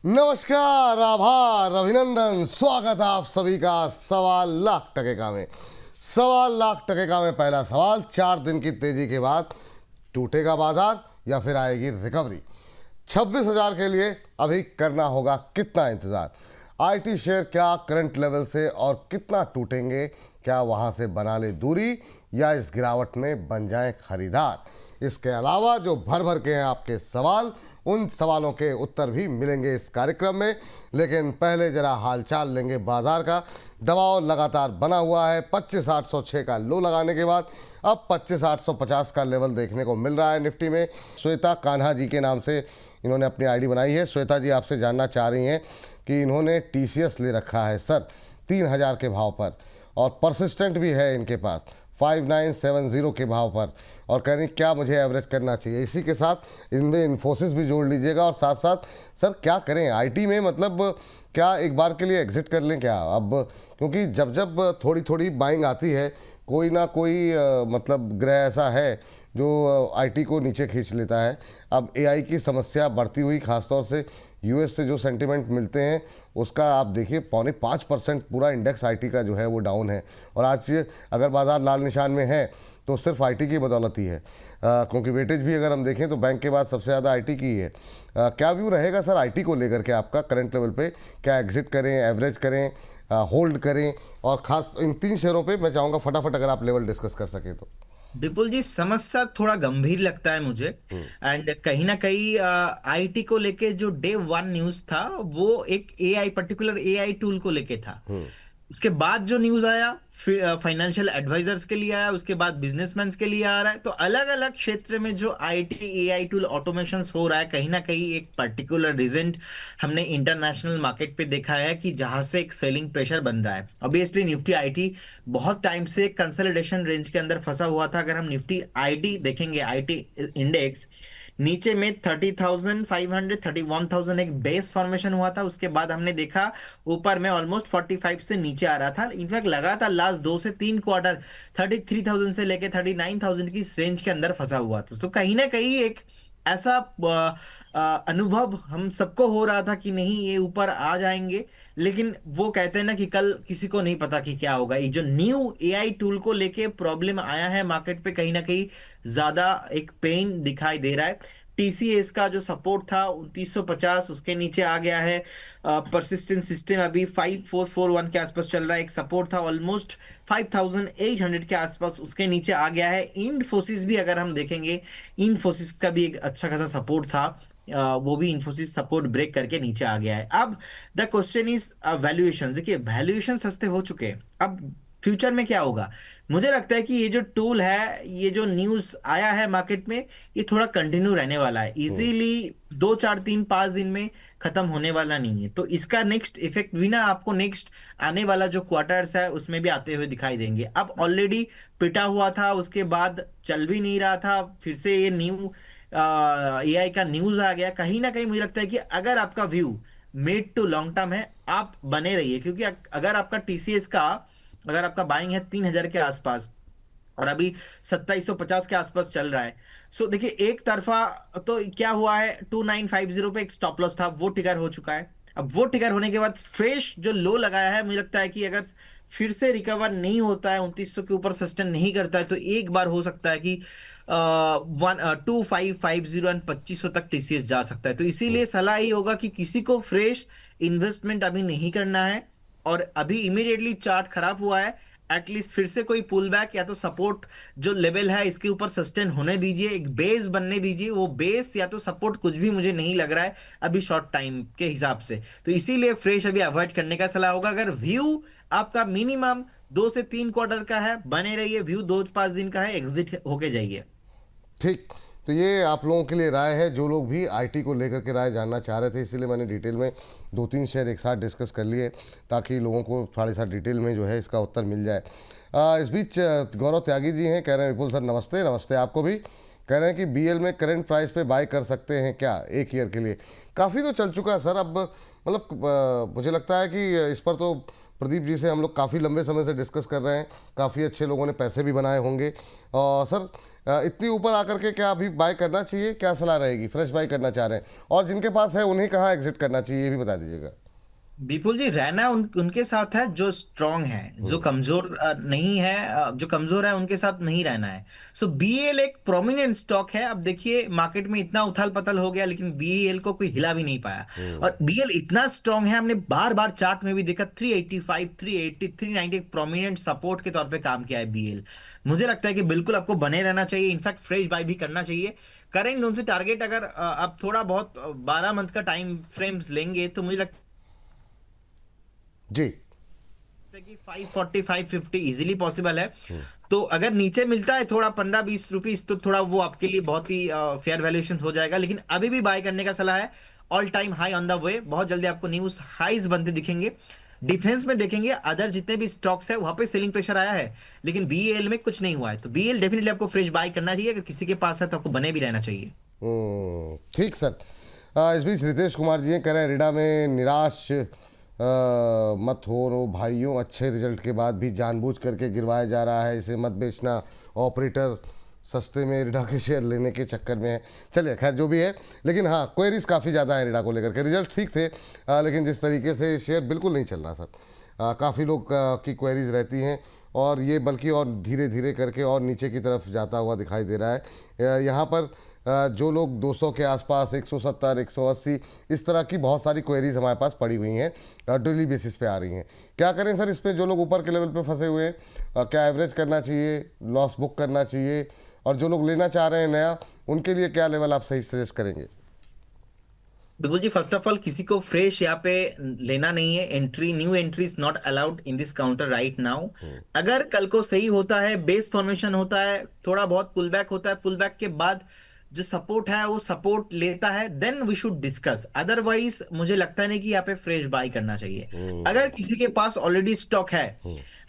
नमस्कार, आभार, अभिनंदन, स्वागत है आप सभी का 1.25 लाख में। 1.25 लाख में पहला सवाल, 4 दिन की तेजी के बाद टूटेगा बाजार या फिर आएगी रिकवरी? 26,000 के लिए अभी करना होगा कितना इंतजार? आईटी शेयर क्या करंट लेवल से और कितना टूटेंगे? क्या वहां से बना ले दूरी या इस गिरावट में बन जाए खरीदार? इसके अलावा जो भर भर के हैं आपके सवाल, उन सवालों के उत्तर भी मिलेंगे इस कार्यक्रम में। लेकिन पहले जरा हालचाल लेंगे बाजार का। दबाव लगातार बना हुआ है। 25,806 का लो लगाने के बाद अब 25,850 का लेवल देखने को मिल रहा है निफ्टी में। श्वेता कान्हा जी के नाम से इन्होंने अपनी आईडी बनाई है। श्वेता जी आपसे जानना चाह रही हैं कि इन्होंने टीसीएस ले रखा है सर 3,000 के भाव पर, और परसिस्टेंट भी है इनके पास 5970 के भाव पर, और कह रही क्या मुझे एवरेज करना चाहिए? इसी के साथ इनमें इन्फोसिस भी जोड़ लीजिएगा। और साथ साथ सर क्या करें आईटी में, मतलब क्या एक बार के लिए एग्जिट कर लें क्या अब? क्योंकि जब जब थोड़ी थोड़ी बाइंग आती है, कोई ना कोई मतलब ग्रह ऐसा है जो आईटी को नीचे खींच लेता है। अब एआई की समस्या बढ़ती हुई, खासतौर से यूएस से जो सेंटिमेंट मिलते हैं उसका आप देखिए, 4.25% पूरा इंडेक्स आईटी का जो है वो डाउन है। और आज अगर बाजार लाल निशान में है तो सिर्फ आईटी की बदौलत ही है, क्योंकि वेटेज भी अगर हम देखें तो बैंक के बाद सबसे ज़्यादा आईटी की है। क्या व्यू रहेगा सर आईटी को लेकर के आपका करंट लेवल पे? क्या एग्जिट करें, एवरेज करें, होल्ड करें? और ख़ास इन 3 शेयरों पे मैं चाहूँगा फटाफट अगर आप लेवल डिस्कस कर सकें तो। विपुल जी, समस्या थोड़ा गंभीर लगता है मुझे। एंड कहीं ना कहीं आईटी को लेके जो डे वन न्यूज था वो एक एआई, पर्टिकुलर एआई टूल को लेके था। उसके बाद जो न्यूज आया फाइनेंशियल एडवाइजर्स के लिए आया, उसके बाद बिजनेसमैन के लिए आ रहा है। तो अलग अलग क्षेत्र में जो आईटी एआई टूल ऑटोमेशन हो रहा है, कहीं ना कहीं एक पर्टिकुलर रीजन हमने इंटरनेशनल मार्केट पे देखा है कि जहां से एक सेलिंग प्रेशर बन रहा है। ऑब्वियसली निफ्टी आईटी बहुत टाइम से कंसोलिडेशन रेंज के अंदर फंसा हुआ था। अगर हम निफ्टी आईटी देखेंगे, आईटी इंडेक्स नीचे में 30,500 31,000 एक बेस फॉर्मेशन हुआ था। उसके बाद हमने देखा ऊपर में ऑलमोस्ट 45 से नीचे आ रहा था। इनफैक्ट लगातार लास्ट 2 से 3 क्वार्टर 33,000 से लेके 39,000 की रेंज के अंदर फंसा हुआ था। तो कहीं ना कहीं एक ऐसा अनुभव हम सबको हो रहा था कि नहीं ये ऊपर आ जाएंगे। लेकिन वो कहते हैं ना कि कल किसी को नहीं पता कि क्या होगा। ये जो न्यू एआई टूल को लेके प्रॉब्लम आया है मार्केट पे, कहीं ना कहीं ज्यादा एक पेन दिखाई दे रहा है। टीसीएस का जो सपोर्ट था 2950 उसके नीचे आ गया है। परसिस्टेंट सिस्टम अभी 5441 के आसपास चल रहा है। एक सपोर्ट था ऑलमोस्ट 5800 के आसपास, उसके नीचे आ गया है। इन्फोसिस भी अगर हम देखेंगे, इन्फोसिस का भी एक अच्छा खासा सपोर्ट था। वो भी इन्फोसिस सपोर्ट ब्रेक करके नीचे आ गया है। अब द क्वेश्चन इज वैल्यूएशन। देखिए वैल्यूएशन सस्ते हो चुके हैं। अब फ्यूचर में क्या होगा? मुझे लगता है कि ये जो टूल है, ये जो न्यूज आया है मार्केट में, ये थोड़ा कंटिन्यू रहने वाला है। इजीली 2 4 3 5 दिन में खत्म होने वाला नहीं है। तो इसका नेक्स्ट इफेक्ट भी ना आपको नेक्स्ट आने वाला जो क्वार्टर्स है उसमें भी आते हुए दिखाई देंगे। अब ऑलरेडी पिटा हुआ था, उसके बाद चल भी नहीं रहा था, फिर से ये न्यू एआई का न्यूज आ गया। कहीं ना कहीं मुझे लगता है कि अगर आपका view mid to long term है, आप बने रहिए। क्योंकि अगर आपका टीसीएस का, अगर आपका बाइंग है 3,000 के आसपास और अभी 2750 के आसपास चल रहा है, सो देखिए एक तरफा तो क्या हुआ है, 2950 पे एक स्टॉप लॉस था, वो ट्रिगर हो चुका है। अब वो ट्रिगर होने के बाद फ्रेश जो लो लगाया है, मुझे लगता है कि अगर फिर से रिकवर नहीं होता है, 2900 के ऊपर सस्टेन नहीं करता है, तो एक बार हो सकता है कि 2550 एंड 2500 तक टीसीएस जा सकता है। तो इसीलिए सलाह ही होगा कि किसी को फ्रेश इन्वेस्टमेंट अभी नहीं करना है। और अभी इमीडिएटली चार्ट खराब हुआ है, एटलीस्ट फिर से कोई पुल बैक या तो सपोर्ट जो लेवल है इसके ऊपर सस्टेन होने दीजिए, एक बेस बनने दीजिए। वो बेस या तो सपोर्ट कुछ भी मुझे नहीं लग रहा है अभी शॉर्ट टाइम के हिसाब से। तो इसीलिए फ्रेश अभी अवॉइड करने का सलाह होगा। अगर व्यू आपका मिनिमम 2 से 3 क्वार्टर का है, बने रहिए। व्यू 2 5 दिन का है, एग्जिट होके जाइए। ठीक, तो ये आप लोगों के लिए राय है, जो लोग भी आईटी को लेकर के राय जानना चाह रहे थे। इसीलिए मैंने डिटेल में 2-3 शेयर एक साथ डिस्कस कर लिए, ताकि लोगों को थोड़ी सा डिटेल में जो है इसका उत्तर मिल जाए। इस बीच गौरव त्यागी जी हैं, कह रहे हैं विपुल सर नमस्ते। नमस्ते आपको भी। कह रहे हैं कि बीएल में करंट प्राइस पे बाय कर सकते हैं क्या 1 ईयर के लिए? काफ़ी तो चल चुका है सर। अब मतलब मुझे लगता है कि इस पर तो प्रदीप जी से हम लोग काफ़ी लंबे समय से डिस्कस कर रहे हैं। काफ़ी अच्छे लोगों ने पैसे भी बनाए होंगे। और सर इतनी ऊपर आकर के क्या अभी बाय करना चाहिए, क्या सलाह रहेगी? फ्रेश बाय करना चाह रहे हैं और जिनके पास है उन्हें कहाँ एग्जिट करना चाहिए, ये भी बता दीजिएगा। विपुल जी, रहना उनके साथ है जो स्ट्रांग है, जो कमजोर नहीं है। जो कमजोर है उनके साथ नहीं रहना है। सो बीएल एक प्रोमिनेंट स्टॉक है। अब देखिए मार्केट में इतना उथल पथल हो गया लेकिन बीएल को कोई हिला भी नहीं पाया। और बीएल इतना स्ट्रांग है, हमने बार बार चार्ट में भी देखा 385, 380, 390 एक प्रोमिनेंट सपोर्ट के तौर पे काम किया है बीएल। मुझे लगता है कि बिल्कुल आपको बने रहना चाहिए, इनफैक्ट फ्रेश बाय भी करना चाहिए। करेंट जोन से टारगेट अगर आप थोड़ा बहुत 12 मंथ का टाइम फ्रेम्स लेंगे तो मुझे लगता जी। है कि 540, 550 इजीली पॉसिबल है। तो अगर नीचे मिलता है थोड़ा 15-20 रुपीज तो थोड़ा वो आपके लिए बहुत ही फेयर वैल्यूएशन हो जाएगा, लेकिन अभी भी बाय करने का सलाह है। All time high on the way, बहुत जल्दी आपको न्यूज हाईज बनते दिखेंगे। डिफेंस में देखेंगे अदर जितने भी स्टॉक्स है वहां पे सेलिंग प्रेशर आया है, लेकिन बीएल में कुछ नहीं हुआ है। तो बीएल डेफिनेटली आपको फ्रेश बाय करना चाहिए, अगर किसी के पास है तो आपको बने भी रहना चाहिए। ठीक सर। इस बीच रितेश कुमार जी कह रहे हैं रिडा में निराश मत हो रो भाइयों, अच्छे रिजल्ट के बाद भी जानबूझ करके गिरवाया जा रहा है, इसे मत बेचना। ऑपरेटर सस्ते में रिडा के शेयर लेने के चक्कर में है। चलिए खैर जो भी है, लेकिन हाँ क्वेरीज काफ़ी ज़्यादा है रिडा को लेकर के। रिजल्ट ठीक थे लेकिन जिस तरीके से शेयर बिल्कुल नहीं चल रहा सर। काफ़ी लोग की क्वेरीज रहती हैं और ये बल्कि और धीरे धीरे करके और नीचे की तरफ जाता हुआ दिखाई दे रहा है। यहाँ पर जो लोग 200 के आसपास, 170, 180 इस तरह की बहुत सारी क्वेरीज हमारे पास पड़ी हुई हैं, डेली बेसिस पे आ रही हैं। क्या करें सर इस पे? जो लोग ऊपर के लेवल पे फंसे हुए हैं, क्या एवरेज करना चाहिए, लॉस बुक करना चाहिए, और जो लोग लेना चाह रहे हैं नया, उनके लिए क्या लेवल आप सही सजेस्ट करेंगे? बिल्कुल जी, फर्स्ट ऑफ ऑल किसी को फ्रेश यहाँ पे लेना नहीं है। Entry, new entry is not allowed in this counter right now. अगर कल को सही होता है, बेस फॉर्मेशन होता है, थोड़ा बहुत पुल बैक होता है, पुल बैक के बाद जो सपोर्ट है वो सपोर्ट लेता है, then we should discuss. Otherwise मुझे लगता नहीं कि यहाँ पे फ्रेश बाय करना चाहिए। अगर किसी के पास ऑलरेडी स्टॉक है,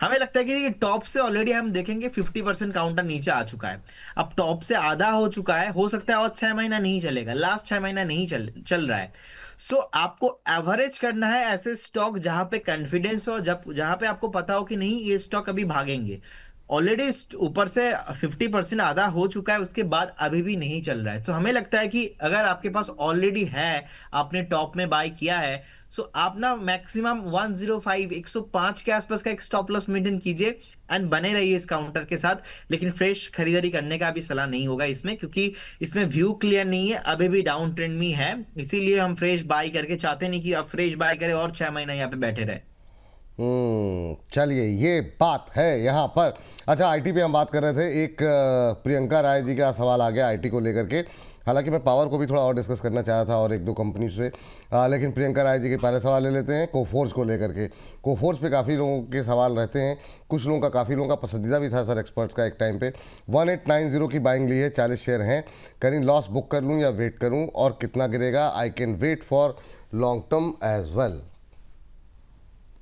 हमें लगता है कि टॉप से ऑलरेडी हम देखेंगे 50% काउंटर नीचे आ चुका है। अब टॉप से आधा हो चुका है, हो सकता है और 6 महीना नहीं चलेगा, लास्ट 6 महीना नहीं चल रहा है। सो आपको एवरेज करना है ऐसे स्टॉक जहां पे कॉन्फिडेंस हो, जहां पे आपको पता हो कि नहीं ये स्टॉक अभी भागेंगे। ऑलरेडी ऊपर से 50% आधा हो चुका है, उसके बाद अभी भी नहीं चल रहा है। तो हमें लगता है कि अगर आपके पास ऑलरेडी है, आपने टॉप में बाय किया है, सो आप ना मैक्सिमम 105, 105 के आसपास का एक स्टॉप लॉस मेंटेन कीजिए एंड बने रहिए इस काउंटर के साथ। लेकिन फ्रेश खरीदारी करने का भी सलाह नहीं होगा इसमें, क्योंकि इसमें व्यू क्लियर नहीं है, अभी भी डाउन ट्रेंड में है। इसीलिए हम फ्रेश बाय करके चाहते नहीं कि आप फ्रेश बाय करें और 6 महीना यहाँ पे बैठे रहे। चलिए ये बात है यहाँ पर। अच्छा, आईटी पे हम बात कर रहे थे। एक प्रियंका राय जी का सवाल आ गया आईटी को लेकर के। हालांकि मैं पावर को भी थोड़ा और डिस्कस करना चाह रहा था और एक दो कंपनी से, लेकिन प्रियंका राय जी के पहले सवाल ले लेते हैं कोफोर्स को लेकर के। कोफोर्स पे काफ़ी लोगों के सवाल रहते हैं, कुछ लोगों का, काफ़ी लोगों का पसंदीदा भी था सर एक्सपर्ट्स का एक टाइम पे। 1890 की बाइंग ली है, 40 शेयर हैं। करीं लॉस बुक कर लूँ या वेट करूँ, और कितना गिरेगा? I can wait for long term as well.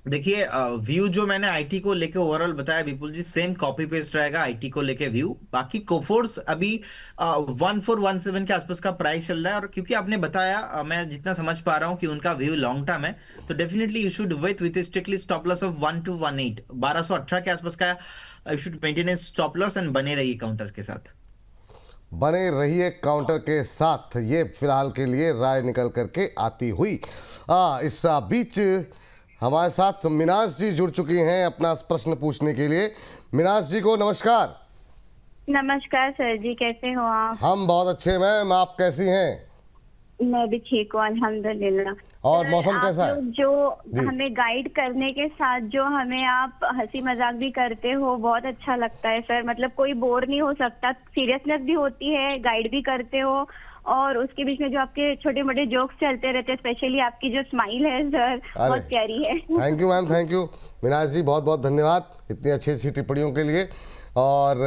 देखिए व्यू जो मैंने आईटी को लेके ओवरऑल बताया Vipul ji, same copy paste रहेगा आईटी को लेके व्यू। बाकी कोफोर्स अभी 1417 के आसपास का प्राइस चल रहा है, और क्योंकि आपने बताया मैं जितना समझ पा रहा हूँ कि उनका व्यू लॉन्ग टर्म है, तो definitely you should wait with strictly stop loss of 1218, 1218 के आसपास का you should maintain stop loss and बने रहिए काउंटर के साथ। बने रहिए काउंटर के साथ, ये फिलहाल के लिए राय निकल करके आती हुई। इस बीच हमारे साथ मिनाज जी जुड़ चुकी हैं अपना प्रश्न पूछने के लिए। मिनाज जी को नमस्कार। नमस्कार सर जी, कैसे हो आप? हम बहुत अच्छे मैम, आप कैसी हैं? मैं भी ठीक हूँ अल्हम्दुलिल्लाह। और सर, मौसम आप कैसा है? लोग जो जी। हमें गाइड करने के साथ जो हमें आप हंसी मजाक भी करते हो, बहुत अच्छा लगता है सर। मतलब कोई बोर नहीं हो सकता, सीरियसनेस भी होती है, गाइड भी करते हो, और उसके बीच में जो आपके छोटे मोटे जोक्स चलते रहते हैं, स्पेशली आपकी जो स्माइल है सर, बहुत प्यारी है। Thank you ma'am, thank you. Minaj ji बहुत बहुत धन्यवाद इतनी अच्छी अच्छी टिप्पणियों के लिए, और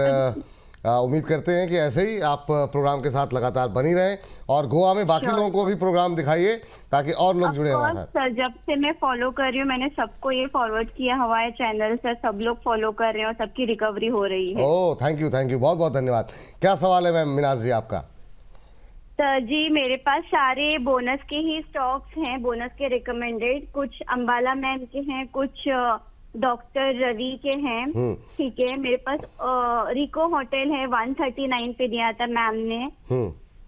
उम्मीद करते हैं कि ऐसे ही आप प्रोग्राम के साथ लगातार बनी रहें, और गोवा में बाकी लोगों को भी प्रोग्राम दिखाइए ताकि और लोग जुड़े हमारे साथ। सर, जब से मैं फॉलो कर रही हूँ, मैंने सबको ये फॉरवर्ड किया हवाई चैनल से, सब लोग फॉलो कर रहे हैं और सबकी रिकवरी हो रही है। Oh thank you, thank you, बहुत बहुत धन्यवाद। क्या सवाल है मैम मिनाज जी आपका? सर जी, मेरे पास सारे बोनस के ही स्टॉक्स हैं, बोनस के रिकमेंडेड। कुछ अंबाला मैम के हैं, कुछ डॉक्टर रवि के हैं। ठीक है, मेरे पास रिको होटल है 139 पे दिया था मैम ने,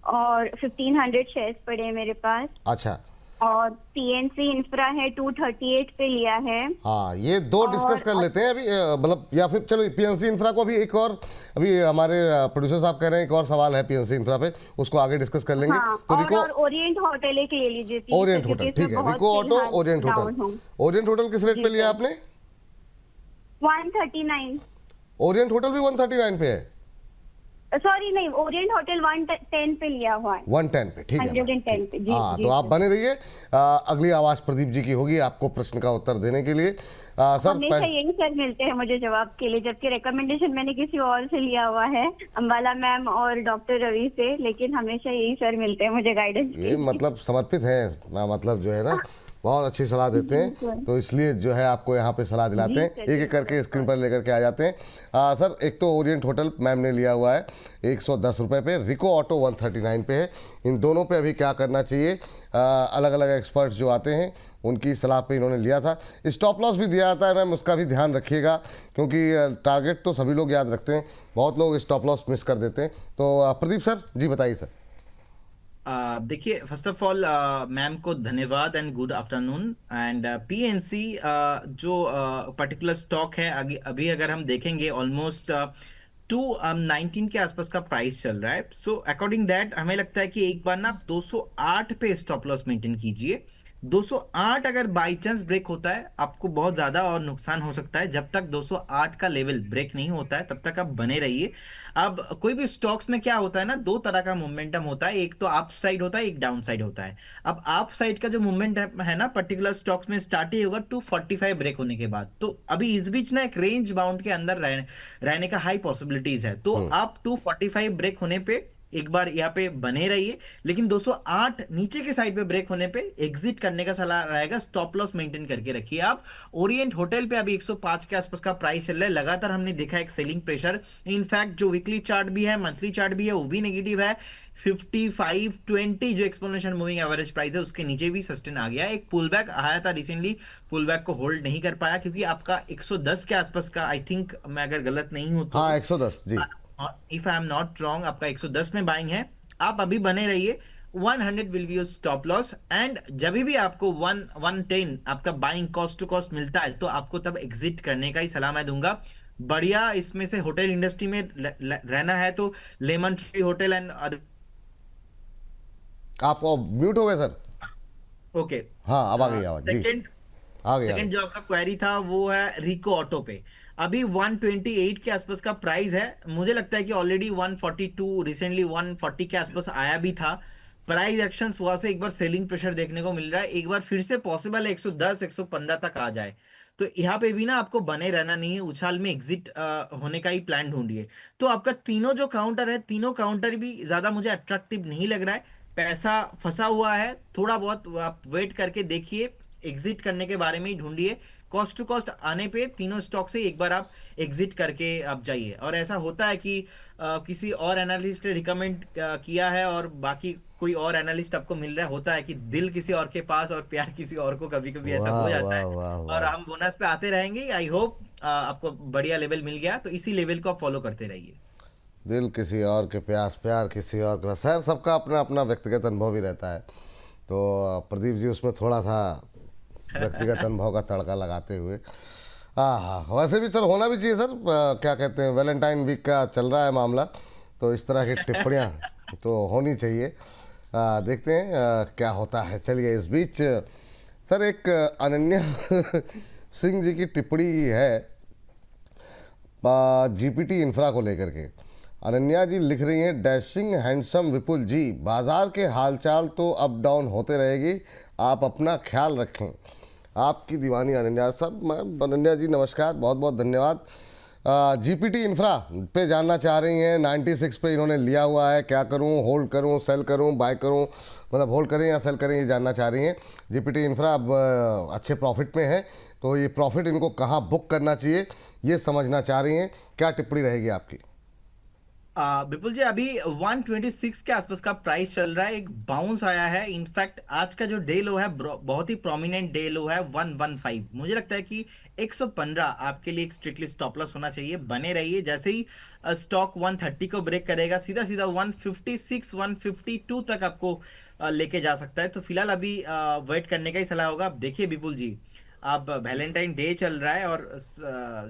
और 1500 शेयर्स पड़े हैं मेरे पास। अच्छा, और पीएनसी इंफ्रा है 238 पे लिया है। हाँ, ये दो डिस्कस कर लेते हैं अभी, मतलब या फिर चलो पीएनसी इंफ्रा को अभी एक और, अभी हमारे प्रोड्यूसर साहब कह रहे हैं एक और सवाल है पीएनसी इंफ्रा पे, उसको आगे डिस्कस कर लेंगे। हाँ, तो और ओरिएंट होटल एक ले लीजिए। ओरिएंट होटल, ठीक है, Rico auto, Orient hotel. Orient hotel किस रेट पे लिया आपने? 139। ओरिएंट होटल भी 139 पे है? सॉरी नहीं, ओरिएंट होटल 110 पे लिया हुआ है। 110 पे, ठीक है। 110 पे, जी। हाँ, जी, तो आप बने रहिए, अगली आवाज प्रदीप जी की होगी आपको प्रश्न का उत्तर देने के लिए। सर हमेशा यही सर मिलते हैं मुझे जवाब के लिए, जबकि रिकमेंडेशन मैंने किसी और से लिया हुआ है, अंबाला मैम और डॉक्टर रवि से, लेकिन हमेशा यही सर मिलते हैं मुझे गाइडेंस। ये मतलब समर्पित है, मतलब जो है ना, बहुत अच्छी सलाह देते हैं, तो इसलिए जो है आपको यहाँ पे सलाह दिलाते हैं, एक एक करके स्क्रीन पर लेकर के आ जाते हैं। सर, एक तो ओरिएंट होटल मैम ने लिया हुआ है 110 रुपये पे, रिको ऑटो 139 पे है। इन दोनों पे अभी क्या करना चाहिए, अलग अलग एक्सपर्ट्स जो आते हैं उनकी सलाह पे इन्होंने लिया था। स्टॉप लॉस भी दिया जाता है मैम, उसका भी ध्यान रखिएगा, क्योंकि टारगेट तो सभी लोग याद रखते हैं, बहुत लोग स्टॉप लॉस मिस कर देते हैं। तो प्रदीप सर जी बताइए सर। देखिए, फर्स्ट ऑफ ऑल मैम को धन्यवाद and good afternoon. And PNC जो पर्टिकुलर स्टॉक है, अभी अगर हम देखेंगे ऑलमोस्ट 219 के आसपास का प्राइस चल रहा है। सो अकॉर्डिंग दैट हमें लगता है कि एक बार ना 208 पे स्टॉप लॉस मेंटेन कीजिए। 208 अगर बाई चांस ब्रेक होता है, आपको बहुत ज्यादा और नुकसान हो सकता है। जब तक 208 का लेवल ब्रेक नहीं होता है तब तक आप बने रहिए। अब कोई भी स्टॉक्स में क्या होता है ना, दो तरह का मोमेंटम होता है, एक तो अप साइड होता है, एक डाउन साइड होता है। अब अप साइड का जो मूवमेंट है ना, पर्टिकुलर स्टॉक्स में स्टार्ट ही होगा 245 ब्रेक होने के बाद। तो अभी इस बीच ना एक रेंज बाउंड के अंदर रहने का हाई पॉसिबिलिटीज है। तो आप 245 ब्रेक होने पे एक बार यहाँ पे बने रहिए, लेकिन 208 नीचे के साइड पे ब्रेक होने पे एग्जिट करने का सलाह रहेगा। स्टॉप लॉस मेंटेन करके रखिए आप। ओरिएंट होटल पे अभी 105 के आसपास का प्राइस चल रहा है, लगातार हमने देखा एक सेलिंग प्रेशर। इनफैक्ट जो वीकली चार्ट भी है, मंथली चार्ट भी है, वो भी नेगेटिव है। 5520 जो एक्सपोनेंशियल मूविंग एवरेज प्राइस है, उसके नीचे भी सस्टेन आ गया। एक पुल बैक आया था रिसेंटली, पुल बैक को होल्ड नहीं कर पाया, क्योंकि आपका 110 के आसपास का, आई थिंक मैं अगर गलत नहीं हूं तो, हाँ 110 जी, if I am not wrong, आपका 110 में बाइंग है। आप अभी बने रहिए। 100 will be your stop loss. And जब भी आपको 110 आपका बाइंग कॉस्ट टू कॉस्ट मिलता है, तो आपको तब एग्जिट करने का ही सलाह मैं दूंगा। बढ़िया इसमें से होटल इंडस्ट्री में रहना है तो lemon tree hotel and other. आप म्यूट हो गए सर। ओके, हाँ, अब आ गई आवाज जी, सेकंड आ गई। सेकंड जो आपका क्वेरी था वो है रिको ऑटो पे। अभी 128 के आसपास का प्राइस है। मुझे लगता है कि ऑलरेडी 142, रिसेंटली 140 के आसपास आया भी था। प्राइस एक्शंस वहां से एक बार सेलिंग प्रेशर देखने को मिल रहा है। एक बार फिर से पॉसिबल है 110 115 तक आ जाए। तो यहाँ पे भी ना आपको बने रहना नहीं है, उछाल में एग्जिट होने का ही प्लान ढूंढिए। तो आपका तीनों जो काउंटर है, तीनों काउंटर भी ज्यादा मुझे अट्रैक्टिव नहीं लग रहा है। पैसा फंसा हुआ है, थोड़ा बहुत आप वेट करके देखिए, एग्जिट करने के बारे में ही ढूंढिए। कॉस्ट टू कॉस्ट आने पे तीनों स्टॉक से एक बार आप एग्जिट करके आप जाइए। और ऐसा होता है कि किसी और एनालिस्ट ने रिकमेंड किया है और बाकी कोई और एनालिस्ट आपको मिल रहा है, होता है कि दिल किसी और के पास और प्यार किसी और को, कभी कभी ऐसा वाह हो जाता वाह है। वाह और वाह, हम बोनस पे आते रहेंगे। आई होप आपको बढ़िया लेवल मिल गया, तो इसी लेवल को आप फॉलो करते रहिए। दिल किसी और के प्यास, प्यार किसी और के पास, खैर सबका अपना अपना व्यक्तिगत अनुभव भी रहता है। तो प्रदीप जी उसमें थोड़ा सा व्यक्तिगत अनुभव का तड़का लगाते हुए, हाँ हाँ, वैसे भी सर होना भी चाहिए सर, क्या कहते हैं, वैलेंटाइन वीक का चल रहा है मामला, तो इस तरह की टिप्पणियाँ तो होनी चाहिए। देखते हैं क्या होता है। चलिए, इस बीच सर एक अनन्या सिंह जी की टिप्पणी है जीपीटी इंफ्रा को लेकर के। अनन्या जी लिख रही हैं, डैशिंग हैंडसम विपुल जी, बाजार के हालचाल तो अप डाउन होते रहेगी, आप अपना ख्याल रखें। आपकी दीवानी अनन्या। सब मैम, अनन्या जी नमस्कार, बहुत बहुत धन्यवाद। जीपीटी इंफ्रा पे जानना चाह रही हैं, 96 पे इन्होंने लिया हुआ है, क्या करूं, होल्ड करूं, सेल करूं, बाय करूं, मतलब होल्ड करें या सेल करें, ये जानना चाह रही हैं। जीपीटी इंफ्रा अब अच्छे प्रॉफिट में है, तो ये प्रॉफिट इनको कहाँ बुक करना चाहिए ये समझना चाह रही हैं। क्या टिप्पणी रहेगी आपकी? विपुल जी, अभी 126 के आसपास का प्राइस चल रहा है। एक बाउंस आया है। इनफैक्ट आज का जो डे लो है बहुत ही प्रोमिनेंट डे लो है 115। मुझे लगता है कि 115 आपके लिए एक स्ट्रिक्टली स्टॉप लॉस होना चाहिए। बने रहिए। जैसे ही स्टॉक 130 को ब्रेक करेगा, सीधा सीधा 156 152 तक आपको लेके जा सकता है। तो फिलहाल अभी वेट करने का ही सलाह होगा। आप देखिए विपुल जी, अब वैलेंटाइन डे चल रहा है और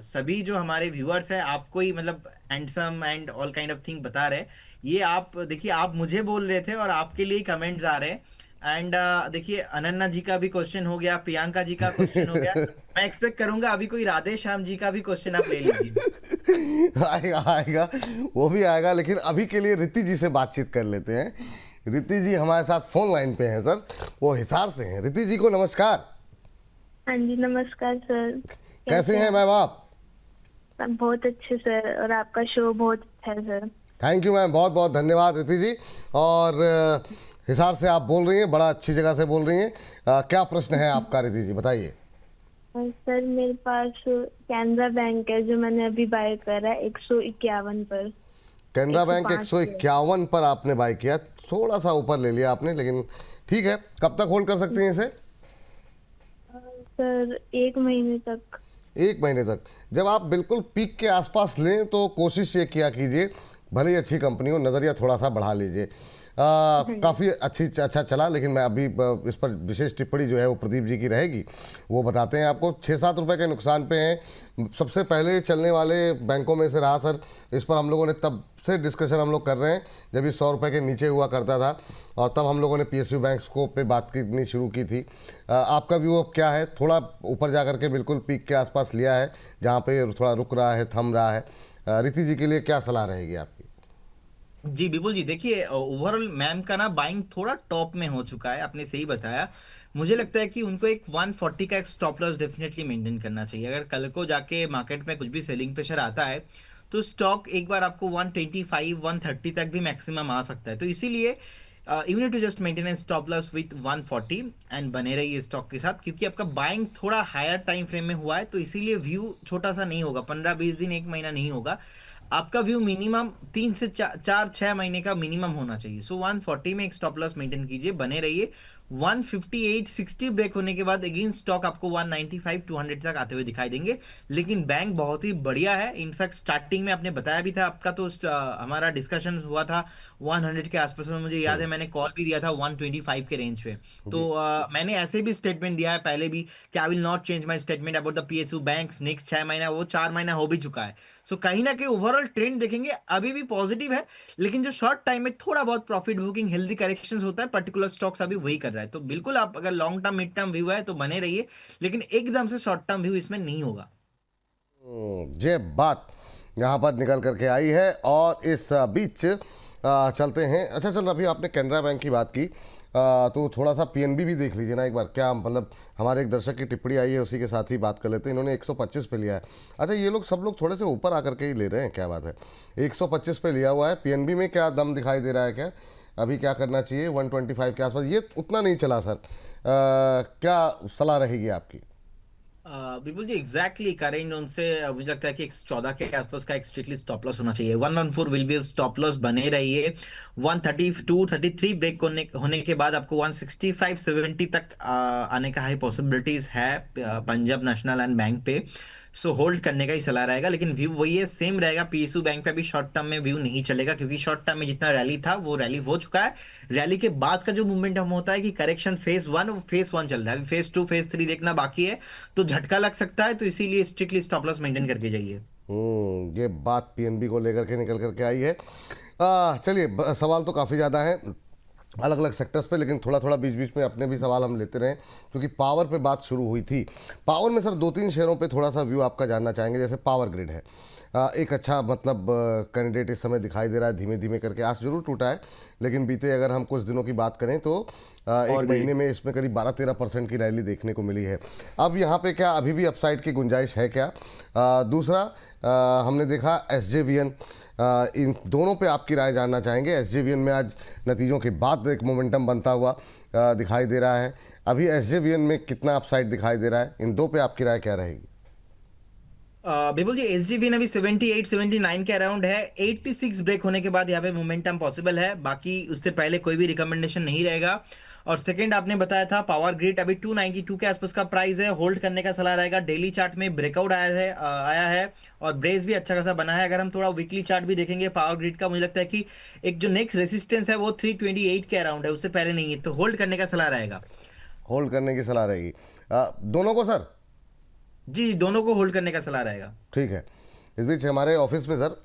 सभी जो हमारे व्यूअर्स हैं आपको ही मतलब handsome and all kind of thing बता रहे हैं। ये आप देखिए, आप मुझे बोल रहे थे और आपके लिए कमेंट्स आ रहे हैं। एंड देखिए, अनन्या जी का भी क्वेश्चन हो गया, प्रियंका जी का क्वेश्चन हो गया। मैं एक्सपेक्ट करूंगा अभी कोई राधे श्याम जी का भी क्वेश्चन आप ले लीजिए। आएगा आएगा, वो भी आएगा, लेकिन अभी के लिए रिति जी से बातचीत कर लेते हैं। रिति जी हमारे साथ फोन लाइन पे हैं सर, वो हिसार से हैं। रिति जी को नमस्कार। हाँ जी, नमस्कार सर। कैसे हैं मैम आप? बहुत अच्छे सर, और आपका शो बहुत अच्छा है सर। थैंक यू मैम, बहुत बहुत धन्यवाद रिति जी। और हिसार से आप बोल रही हैं, बड़ा अच्छी जगह से बोल रही हैं। क्या प्रश्न है आपका रिति जी, बताइए। सर मेरे पास कैनरा बैंक है जो मैंने अभी बाय करा है 151 पर। कैनरा बैंक 105 151 पर आपने बाय किया, थोड़ा सा ऊपर ले लिया आपने, लेकिन ठीक है। कब तक होल्ड कर सकते हैं इसे? सर 1 महीने तक। 1 महीने तक। जब आप बिल्कुल पीक के आसपास लें तो कोशिश ये किया कीजिए, भले ही अच्छी कंपनी हो, नज़रिया थोड़ा सा बढ़ा लीजिए। काफ़ी अच्छा चला, लेकिन मैं अभी इस पर विशेष टिप्पणी जो है वो प्रदीप जी की रहेगी, वो बताते हैं आपको। 6-7 रुपए के नुकसान पे हैं। सबसे पहले चलने वाले बैंकों में से रहा सर। इस पर हम लोगों ने तब से डिस्कशन हम लोग कर रहे हैं जब ये 100 रुपये के नीचे हुआ करता था, और तब हम लोगों ने PSU बैंक्स को पे बात करनी शुरू की थी। आपका व्यू अब क्या है? थोड़ा ऊपर जा करके बिल्कुल पीक के आसपास लिया है, जहाँ पे थोड़ा रुक रहा है, थम रहा है। रिति जी के लिए क्या सलाह रहेगी आपकी? जी बिल्कुल जी, देखिए ओवरऑल मैम का ना बाइंग थोड़ा टॉप में हो चुका है, आपने सही बताया। मुझे लगता है कि उनको एक 140 का एक स्टॉप लॉस डेफिनेटली मेंटेन करना चाहिए। अगर कल को जाके मार्केट में कुछ भी सेलिंग प्रेशर आता है तो स्टॉक एक बार आपको 125 130 तक भी मैक्सिमम आ सकता है। तो इसीलिए you need to just maintain stop loss with 140 and बने रहिए स्टॉक के साथ, क्योंकि आपका बाइंग थोड़ा हायर टाइम फ्रेम में हुआ है। तो इसीलिए व्यू छोटा सा नहीं होगा, 15-20 दिन 1 महीना नहीं होगा। आपका व्यू मिनिमम 3 से 4 6 महीने का मिनिमम होना चाहिए। सो 140 में एक स्टॉप लॉस मेंटेन कीजिए, बने रहिए। 158-60 ब्रेक होने के बाद अगेन स्टॉक आपको 195-200 तक आते हुए दिखाई देंगे। लेकिन बैंक बहुत ही बढ़िया है। इनफैक्ट स्टार्टिंग में आपने बताया भी था, आपका तो हमारा डिस्कशन हुआ था 100 के आसपास में। मुझे याद है मैंने कॉल भी दिया था 125 के रेंज पे। तो मैंने ऐसे भी स्टेटमेंट दिया है पहले भी कि I will not change my statement about the PSU bank next 6 महीना। वो 4 महीना हो भी चुका है। सो कहीं ना कहीं ओवरऑल ट्रेंड देखेंगे अभी भी पॉजिटिव है, लेकिन जो शॉर्ट टाइम में थोड़ा बहुत प्रॉफिट बुकिंग हेल्दी करेक्शंस होता है, पर्टिकुलर स्टॉक्स अभी वही कर रहा है। तो बिल्कुल आप अगर long term mid term view है तो बने रहिए, लेकिन एकदम से शॉर्ट टर्म व्यू इसमें नहीं होगा। ये बात यहाँ पर निकल करके आई है। और इस बीच चलते हैं। अच्छा चल, अभी आपने कैनरा बैंक की बात की, तो थोड़ा सा PNB भी देख लीजिए ना एक बार। क्या मतलब, हमारे एक दर्शक की टिप्पणी आई है, उसी के साथ ही बात कर लेते हैं। इन्होंने 125 पे लिया है। अच्छा, ये लोग सब लोग थोड़े से ऊपर आकर के ही ले रहे हैं, क्या बात है? 125 पे लिया हुआ है। PNB में क्या दम दिखाई दे रहा है? क्या अभी क्या करना चाहिए? 125 के आसपास ये उतना नहीं चला सर। क्या सलाह रहेगी आपकी? बिल्कुल जी, एग्जैक्टली करेंट उनसे मुझे लगता है कि 114 के आसपास का एक स्ट्रिक्टली स्टॉप लॉस होना चाहिए। 114 विल बी स्टॉप लॉस, बने रहिए। 132-33 ब्रेक होने के बाद आपको 165-70 तक आने का हाई पॉसिबिलिटीज है पंजाब नेशनल एंड बैंक पे। सो होल्ड करने का ही सलाह रहेगा, लेकिन व्यू वही है, सेम रहेगा। PSU बैंक पे भी शॉर्ट टर्म में व्यू नहीं चलेगा, क्योंकि शॉर्ट टर्म में जितना रैली था वो रैली हो चुका है। रैली के बाद का जो मूवमेंट हम होता है कि करेक्शन फेज 1 चल रहा है, फेज 2 फेज 3 देखना बाकी है, तो झटका लग सकता है। तो इसीलिए स्ट्रिक्टली स्टॉप लॉस मेंटेन करके जाइए। ये बात PNB को लेकर के निकल करके आई है। चलिए, सवाल तो काफ़ी ज़्यादा है अलग अलग सेक्टर्स पे, लेकिन थोड़ा थोड़ा बीच बीच में अपने भी सवाल हम लेते रहें, क्योंकि पावर पे बात शुरू हुई थी। पावर में सर 2-3 शेयरों पे थोड़ा सा व्यू आपका जानना चाहेंगे। जैसे पावर ग्रिड है, एक अच्छा मतलब कैंडिडेट इस समय दिखाई दे रहा है, धीमे धीमे करके। आज जरूर टूटा है, लेकिन बीते अगर हम कुछ दिनों की बात करें तो एक महीने में इसमें करीब 12-13% की रैली देखने को मिली है। अब यहाँ पे क्या अभी भी अपसाइड की गुंजाइश है क्या? दूसरा, हमने देखा SJVN, इन दोनों पे आपकी राय जानना चाहेंगे। SJVN में आज नतीजों के बाद एक मोमेंटम बनता हुआ दिखाई दे रहा है। अभी SJVN में कितना अपसाइड दिखाई दे रहा है? इन दो पे आपकी राय क्या रहेगी? बिल्कुल जी, एसजीवी ने भी 78 79 के अराउंड है। 86 ब्रेक होने के बाद यहाँ पे मोमेंटम पॉसिबल है, बाकी उससे पहले कोई भी रिकमेंडेशन नहीं रहेगा। और सेकंड आपने बताया था पावर ग्रिड, अभी 292 के आसपास का प्राइस है, होल्ड करने का सलाह रहेगा। डेली चार्ट में ब्रेकआउट आया है और ब्रेस भी अच्छा खासा बना है। अगर हम थोड़ा वीकली चार्ट भी देखेंगे पावर ग्रिड का, मुझे लगता है कि एक जो नेक्स्ट रेसिस्टेंस है वो 328 के अराउंड है, उससे पहले नहीं है, तो होल्ड करने का सलाह रहेगा। होल्ड करने की सलाह रहेगी दोनों को सर? जी, दोनों को होल्ड करने का सलाह रहेगा। ठीक है। इस बीच हमारे ऑफिस में सर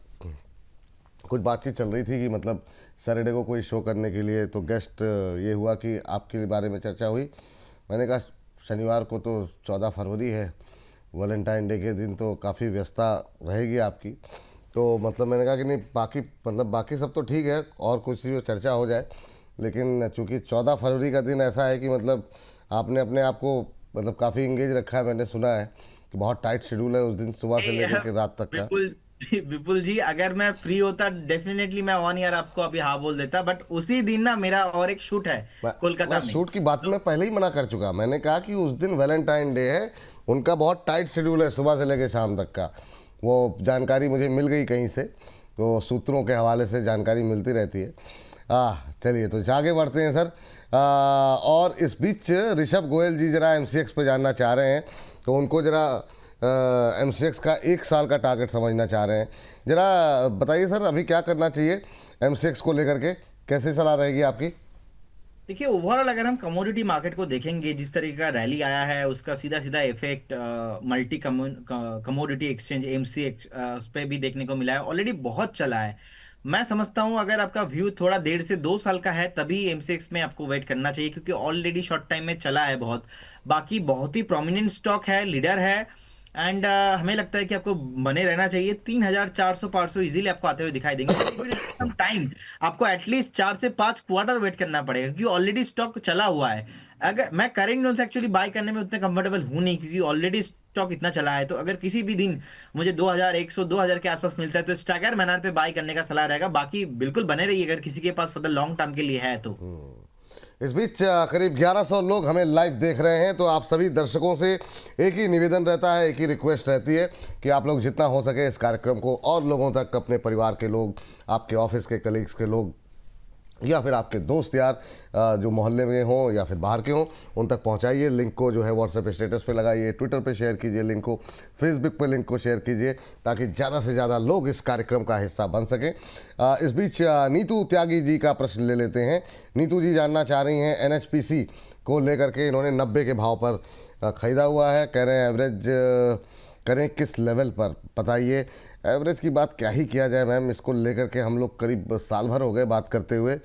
कुछ बातचीत चल रही थी कि मतलब सैटरडे को कोई शो करने के लिए, तो गेस्ट ये हुआ कि आपके बारे में चर्चा हुई। मैंने कहा शनिवार को तो 14 फरवरी है, वैलेंटाइन डे के दिन तो काफ़ी व्यस्तता रहेगी आपकी, तो मतलब मैंने कहा कि नहीं, बाकी सब तो ठीक है और कुछ भी चर्चा हो जाए, लेकिन चूंकि 14 फरवरी का दिन ऐसा है कि मतलब आपने अपने आप को मतलब काफ़ी इंगेज रखा है। मैंने सुना है कि बहुत टाइट शेड्यूल है उस दिन, सुबह से लेकर के रात तक का। बिल्कुल बिल्कुल जी, अगर मैं फ्री होता डेफिनेटली मैं ऑन ईयर आपको अभी हाँ बोल देता, बट उसी दिन ना मेरा और एक शूट है मैं कोलकाता में। शूट की बात मैं पहले ही मना कर चुका। मैंने कहा कि उस दिन वैलेंटाइन डे है, उनका बहुत टाइट शेड्यूल है सुबह से लेकर शाम तक का। वो जानकारी मुझे मिल गई कहीं से, तो सूत्रों के हवाले से जानकारी मिलती रहती है। चलिए तो आगे बढ़ते हैं सर। और इस बीच ऋषभ गोयल जी जरा एमसीएक्स पे जानना चाह रहे हैं, तो उनको जरा एमसीएक्स का 1 साल का टारगेट समझना चाह रहे हैं। जरा बताइए सर, अभी क्या करना चाहिए एमसीएक्स को लेकर के, कैसी सलाह रहेगी आपकी? देखिए, ओवरऑल अगर हम कमोडिटी मार्केट को देखेंगे, जिस तरीके का रैली आया है उसका सीधा सीधा effect multi commodity exchange MCX पे भी देखने को मिला है। ऑलरेडी बहुत चला है। मैं समझता हूं अगर आपका व्यू थोड़ा 1.5 से 2 साल का है तभी एमसीएक्स में आपको वेट करना चाहिए, क्योंकि ऑलरेडी शॉर्ट टाइम में चला है बहुत। बाकी बहुत ही प्रोमिनेंट स्टॉक है, लीडर है, एंड हमें लगता है कि आपको बने रहना चाहिए। 3,400 500 इजीली आपको आते हुए दिखाई देंगे। सम टाइम आपको एटलीस्ट 4 से 5 क्वार्टर वेट करना पड़ेगा, क्योंकि ऑलरेडी स्टॉक चला हुआ है। अगर मैं करेंट जोन से एक्चुअली बाय करने में उतने कंफर्टेबल हूं नहीं, क्योंकि ऑलरेडी स्टॉक इतना चला है। तो अगर किसी भी दिन मुझे 2,100 2,000 के आसपास मिलता है तो स्टैगर मैनर पे बाय करने का सलाह रहेगा। बाकी बिल्कुल बने रहिए अगर किसी के पास फॉर द लॉन्ग टर्म के लिए है तो। इस बीच करीब 1100 लोग हमें लाइव देख रहे हैं, तो आप सभी दर्शकों से एक ही निवेदन रहता है, एक ही रिक्वेस्ट रहती है कि आप लोग जितना हो सके इस कार्यक्रम को और लोगों तक, अपने परिवार के लोग, आपके ऑफिस के कलीग्स के लोग, या फिर आपके दोस्त यार जो मोहल्ले में हों या फिर बाहर के हों, उन तक पहुंचाइए। लिंक को जो है व्हाट्सएप पे स्टेटस पे लगाइए, ट्विटर पे शेयर कीजिए, लिंक को फेसबुक पे लिंक को शेयर कीजिए, ताकि ज़्यादा से ज़्यादा लोग इस कार्यक्रम का हिस्सा बन सकें। इस बीच नीतू त्यागी जी का प्रश्न ले लेते हैं। नीतू जी जानना चाह रही हैं एनएचपीसी को लेकर के, इन्होंने 90 के भाव पर ख़रीदा हुआ है, कह रहे हैं एवरेज करें किस लेवल पर, बताइए। एवरेज की बात क्या ही किया जाए मैम, इसको लेकर के हम लोग करीब साल भर हो गए बात करते हुए,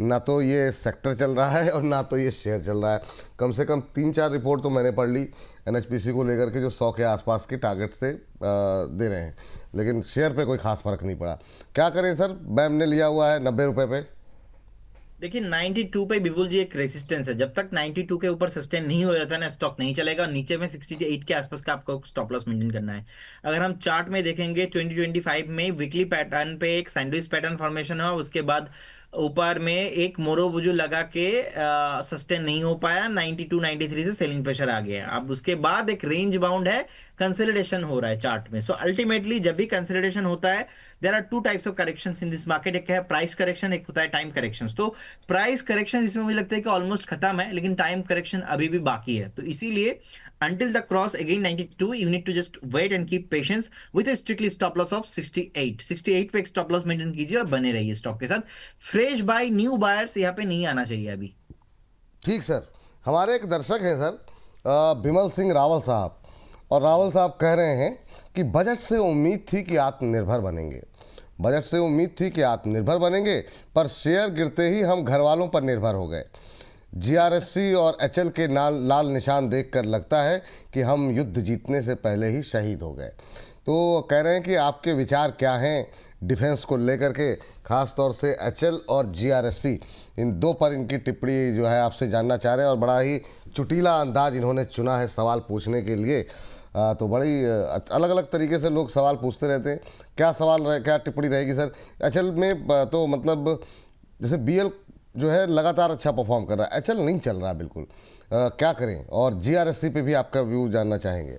ना तो ये सेक्टर चल रहा है और ना तो ये शेयर चल रहा है। कम से कम 3-4 रिपोर्ट तो मैंने पढ़ ली एनएचपीसी को लेकर के, जो 100 के आसपास के टारगेट से दे रहे हैं, लेकिन शेयर पे कोई खास फर्क नहीं पड़ा। क्या करें सर, मैम ने लिया हुआ है 90 रुपये पे। देखिए, 92 पे बिल्कुल जी एक रेजिस्टेंस है। जब तक 92 के ऊपर सस्टेन नहीं हो जाता ना, स्टॉक नहीं चलेगा। नीचे में 68 के आसपास का आपको स्टॉप लॉस मेंटेन करना है। अगर हम चार्ट में देखेंगे 2025 में वीकली पैटर्न पे एक सैंडविच पैटर्न फॉर्मेशन हुआ, उसके बाद ऊपर में एक मोरोबुजू लगा के सस्टेन नहीं हो पाया, 92 93 से सेलिंग प्रेशर आ गया। अब उसके बाद एक रेंज बाउंड है, कंसोलिडेशन हो रहा है चार्ट में। सो अल्टीमेटली जब भी कंसोलिडेशन होता है, there are 2 types of corrections in this market. एक है प्राइस करेक्शन, एक होता है टाइम करेक्शन। तो प्राइस करेक्शन इसमें मुझे लगता है कि ऑलमोस्ट खत्म है, लेकिन टाइम करेक्शन अभी भी बाकी है। तो इसीलिए until the cross again 92 you need to just wait and keep patience with a strictly stop loss of 68 पे स्टॉप लॉस मेंटेन कीजिए और बने रहिए स्टॉक के साथ। फ्रेश बाय न्यू बायर्स यहाँ पे नहीं आना चाहिए अभी। ठीक सर, हमारे एक दर्शक हैं सर बिमल सिंह रावल साहब, और रावल साहब कह रहे हैं कि बजट से उम्मीद थी कि आत्मनिर्भर बनेंगे, बजट से उम्मीद थी कि आत्मनिर्भर बनेंगे, पर शेयर गिरते ही हम घर वालों पर निर्भर हो गए। जीआरएससी और एचएल के लाल निशान देखकर लगता है कि हम युद्ध जीतने से पहले ही शहीद हो गए। तो कह रहे हैं कि आपके विचार क्या हैं डिफेंस को लेकर के, ख़ास तौर से एचएल और जीआरएससी, इन दो पर इनकी टिप्पणी जो है आपसे जानना चाह रहे हैं। और बड़ा ही चुटीला अंदाज इन्होंने चुना है सवाल पूछने के लिए। तो बड़ी अलग अलग तरीके से लोग सवाल पूछते रहते हैं। क्या सवाल क्या टिप्पणी रहेगी सर? एचएल में तो मतलब जैसे बीएल जो है लगातार अच्छा परफॉर्म कर रहा है, एचएल नहीं चल रहा बिल्कुल, क्या करें? और जीआरएससी पे भी आपका व्यू जानना चाहेंगे।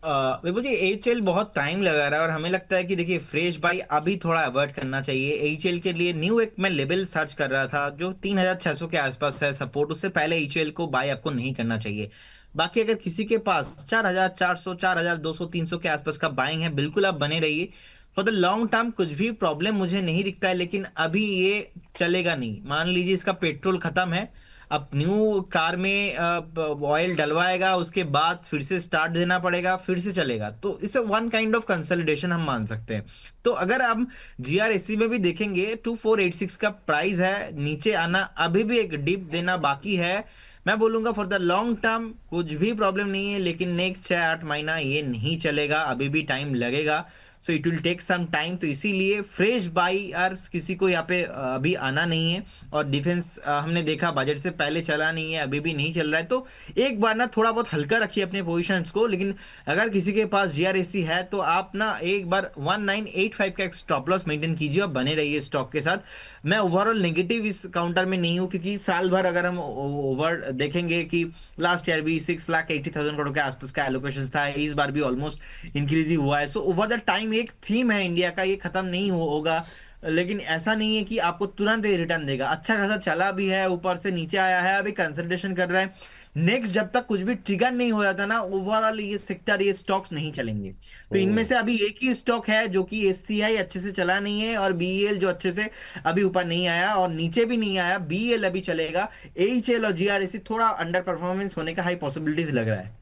विपुल जी, एचएल बहुत टाइम लगा रहा है और हमें लगता है कि देखिए फ्रेश बाई अभी थोड़ा अवॉइड करना चाहिए। एचएल के लिए न्यू एक मैं लेवल सर्च कर रहा था जो 3600 के आसपास है सपोर्ट, उससे पहले एचएल को बाय आपको नहीं करना चाहिए। बाकी अगर किसी के पास 4400 4200 300 के आसपास का बाइंग है, बिल्कुल आप बने रहिए। फॉर द लॉन्ग टर्म कुछ भी प्रॉब्लम मुझे नहीं दिखता है, लेकिन अभी ये चलेगा नहीं। मान लीजिए इसका पेट्रोल खत्म है, अब न्यू कार में ऑयल डलवाएगा, उसके बाद फिर से स्टार्ट देना पड़ेगा, फिर से चलेगा, तो इसे वन काइंड ऑफ कंसोलिडेशन हम मान सकते हैं। तो अगर हम जीआरएससी में भी देखेंगे 2486 का प्राइस है, नीचे आना अभी भी एक डिप देना बाकी है। मैं बोलूंगा फॉर द लॉन्ग टर्म कुछ भी प्रॉब्लम नहीं है, लेकिन नेक्स्ट 6-8 महीना ये नहीं चलेगा, अभी भी टाइम लगेगा। So it will take some time, तो इसीलिए फ्रेश बाई और किसी को यहाँ पे अभी आना नहीं है। और डिफेंस हमने देखा बजट से पहले चला नहीं है, अभी भी नहीं चल रहा है, तो एक बार ना थोड़ा बहुत हल्का रखिए अपने पोजीशंस को। लेकिन अगर किसी के पास जीआरएससी है तो आप ना एक बार 1985 का एक स्टॉप लॉस मेंटेन कीजिए और बने रहिए स्टॉक के साथ। मैं ओवरऑल नेगेटिव इस काउंटर में नहीं हूँ, क्योंकि साल भर अगर हम ओवर देखेंगे कि लास्ट ईयर भी 6,80,000 करोड़ के आसपास का एलोकेशन था, इस बार भी ऑलमोस्ट इंक्रीज ही हुआ है। सो ओवर द टाइम एक थीम है इंडिया का, ये खत्म नहीं होगा। लेकिन ऐसा नहीं है कि आपको तुरंत ही रिटर्न देगा, अच्छा खासा चला भी है, ऊपर से नीचे आया है, अभी कंसंट्रेशन कर रहा है। नेक्स्ट जब तक कुछ भी ट्रिगर नहीं हो जाता ना, ओवरऑल ये सेक्टर, ये स्टॉक्स नहीं चलेंगे। तो इनमें से अभी एक ही स्टॉक है जो कि एससीआई अच्छे से चला नहीं है, और बीईएल जो अच्छे से अभी ऊपर नहीं आया और नीचे भी नहीं आया, बीईएल अभी चलेगा। एचएल और जीआरएससी थोड़ा अंडर परफॉर्मेंस होने का हाई पॉसिबिलिटीज लग रहा है।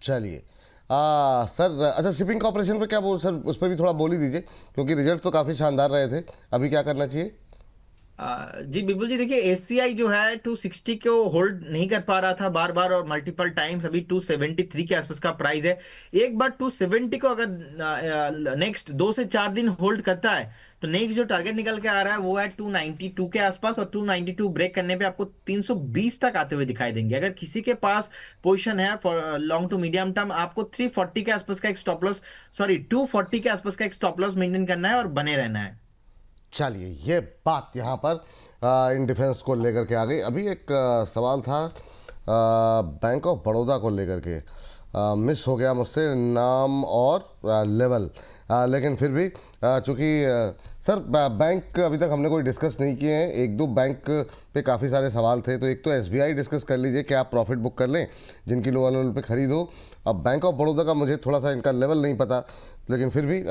चलिए, सर अच्छा, शिपिंग कॉर्पोरेशन पे क्या बोल, सर उस पर भी थोड़ा बोल ही दीजिए, क्योंकि रिजल्ट तो काफ़ी शानदार रहे थे। अभी क्या करना चाहिए? जी बिल्कुल जी, देखिए एससीआई जो है 260 को होल्ड नहीं कर पा रहा था बार बार और मल्टीपल टाइम्स, अभी 273 के आसपास का प्राइस है। एक बार 270 को अगर नेक्स्ट 2 से 4 दिन होल्ड करता है, तो नेक्स्ट जो टारगेट निकल के आ रहा है वो है 292 के आसपास, और 292 ब्रेक करने पे आपको 320 तक आते हुए दिखाई देंगे। अगर किसी के पास पोजीशन है for long to medium term, आपको 340 के आसपास का एक स्टॉप लॉस, सॉरी 240 के आसपास का एक स्टॉप लॉस मेंटेन करना है और बने रहना है। चलिए, ये बात यहाँ पर इन डिफेंस को लेकर के आ गई। अभी एक सवाल था बैंक ऑफ बड़ौदा को लेकर के, मिस हो गया मुझसे नाम और लेवल, लेकिन फिर भी चूँकि सर बैंक अभी तक हमने कोई डिस्कस नहीं किए हैं। एक दो बैंक पे काफ़ी सारे सवाल थे, तो एक तो एसबीआई डिस्कस कर लीजिए कि आप प्रॉफिट बुक कर लें जिनकी लोअर लेवल पे खरीद हो। अब बैंक ऑफ बड़ौदा का मुझे थोड़ा सा इनका लेवल नहीं पता, लेकिन फिर भी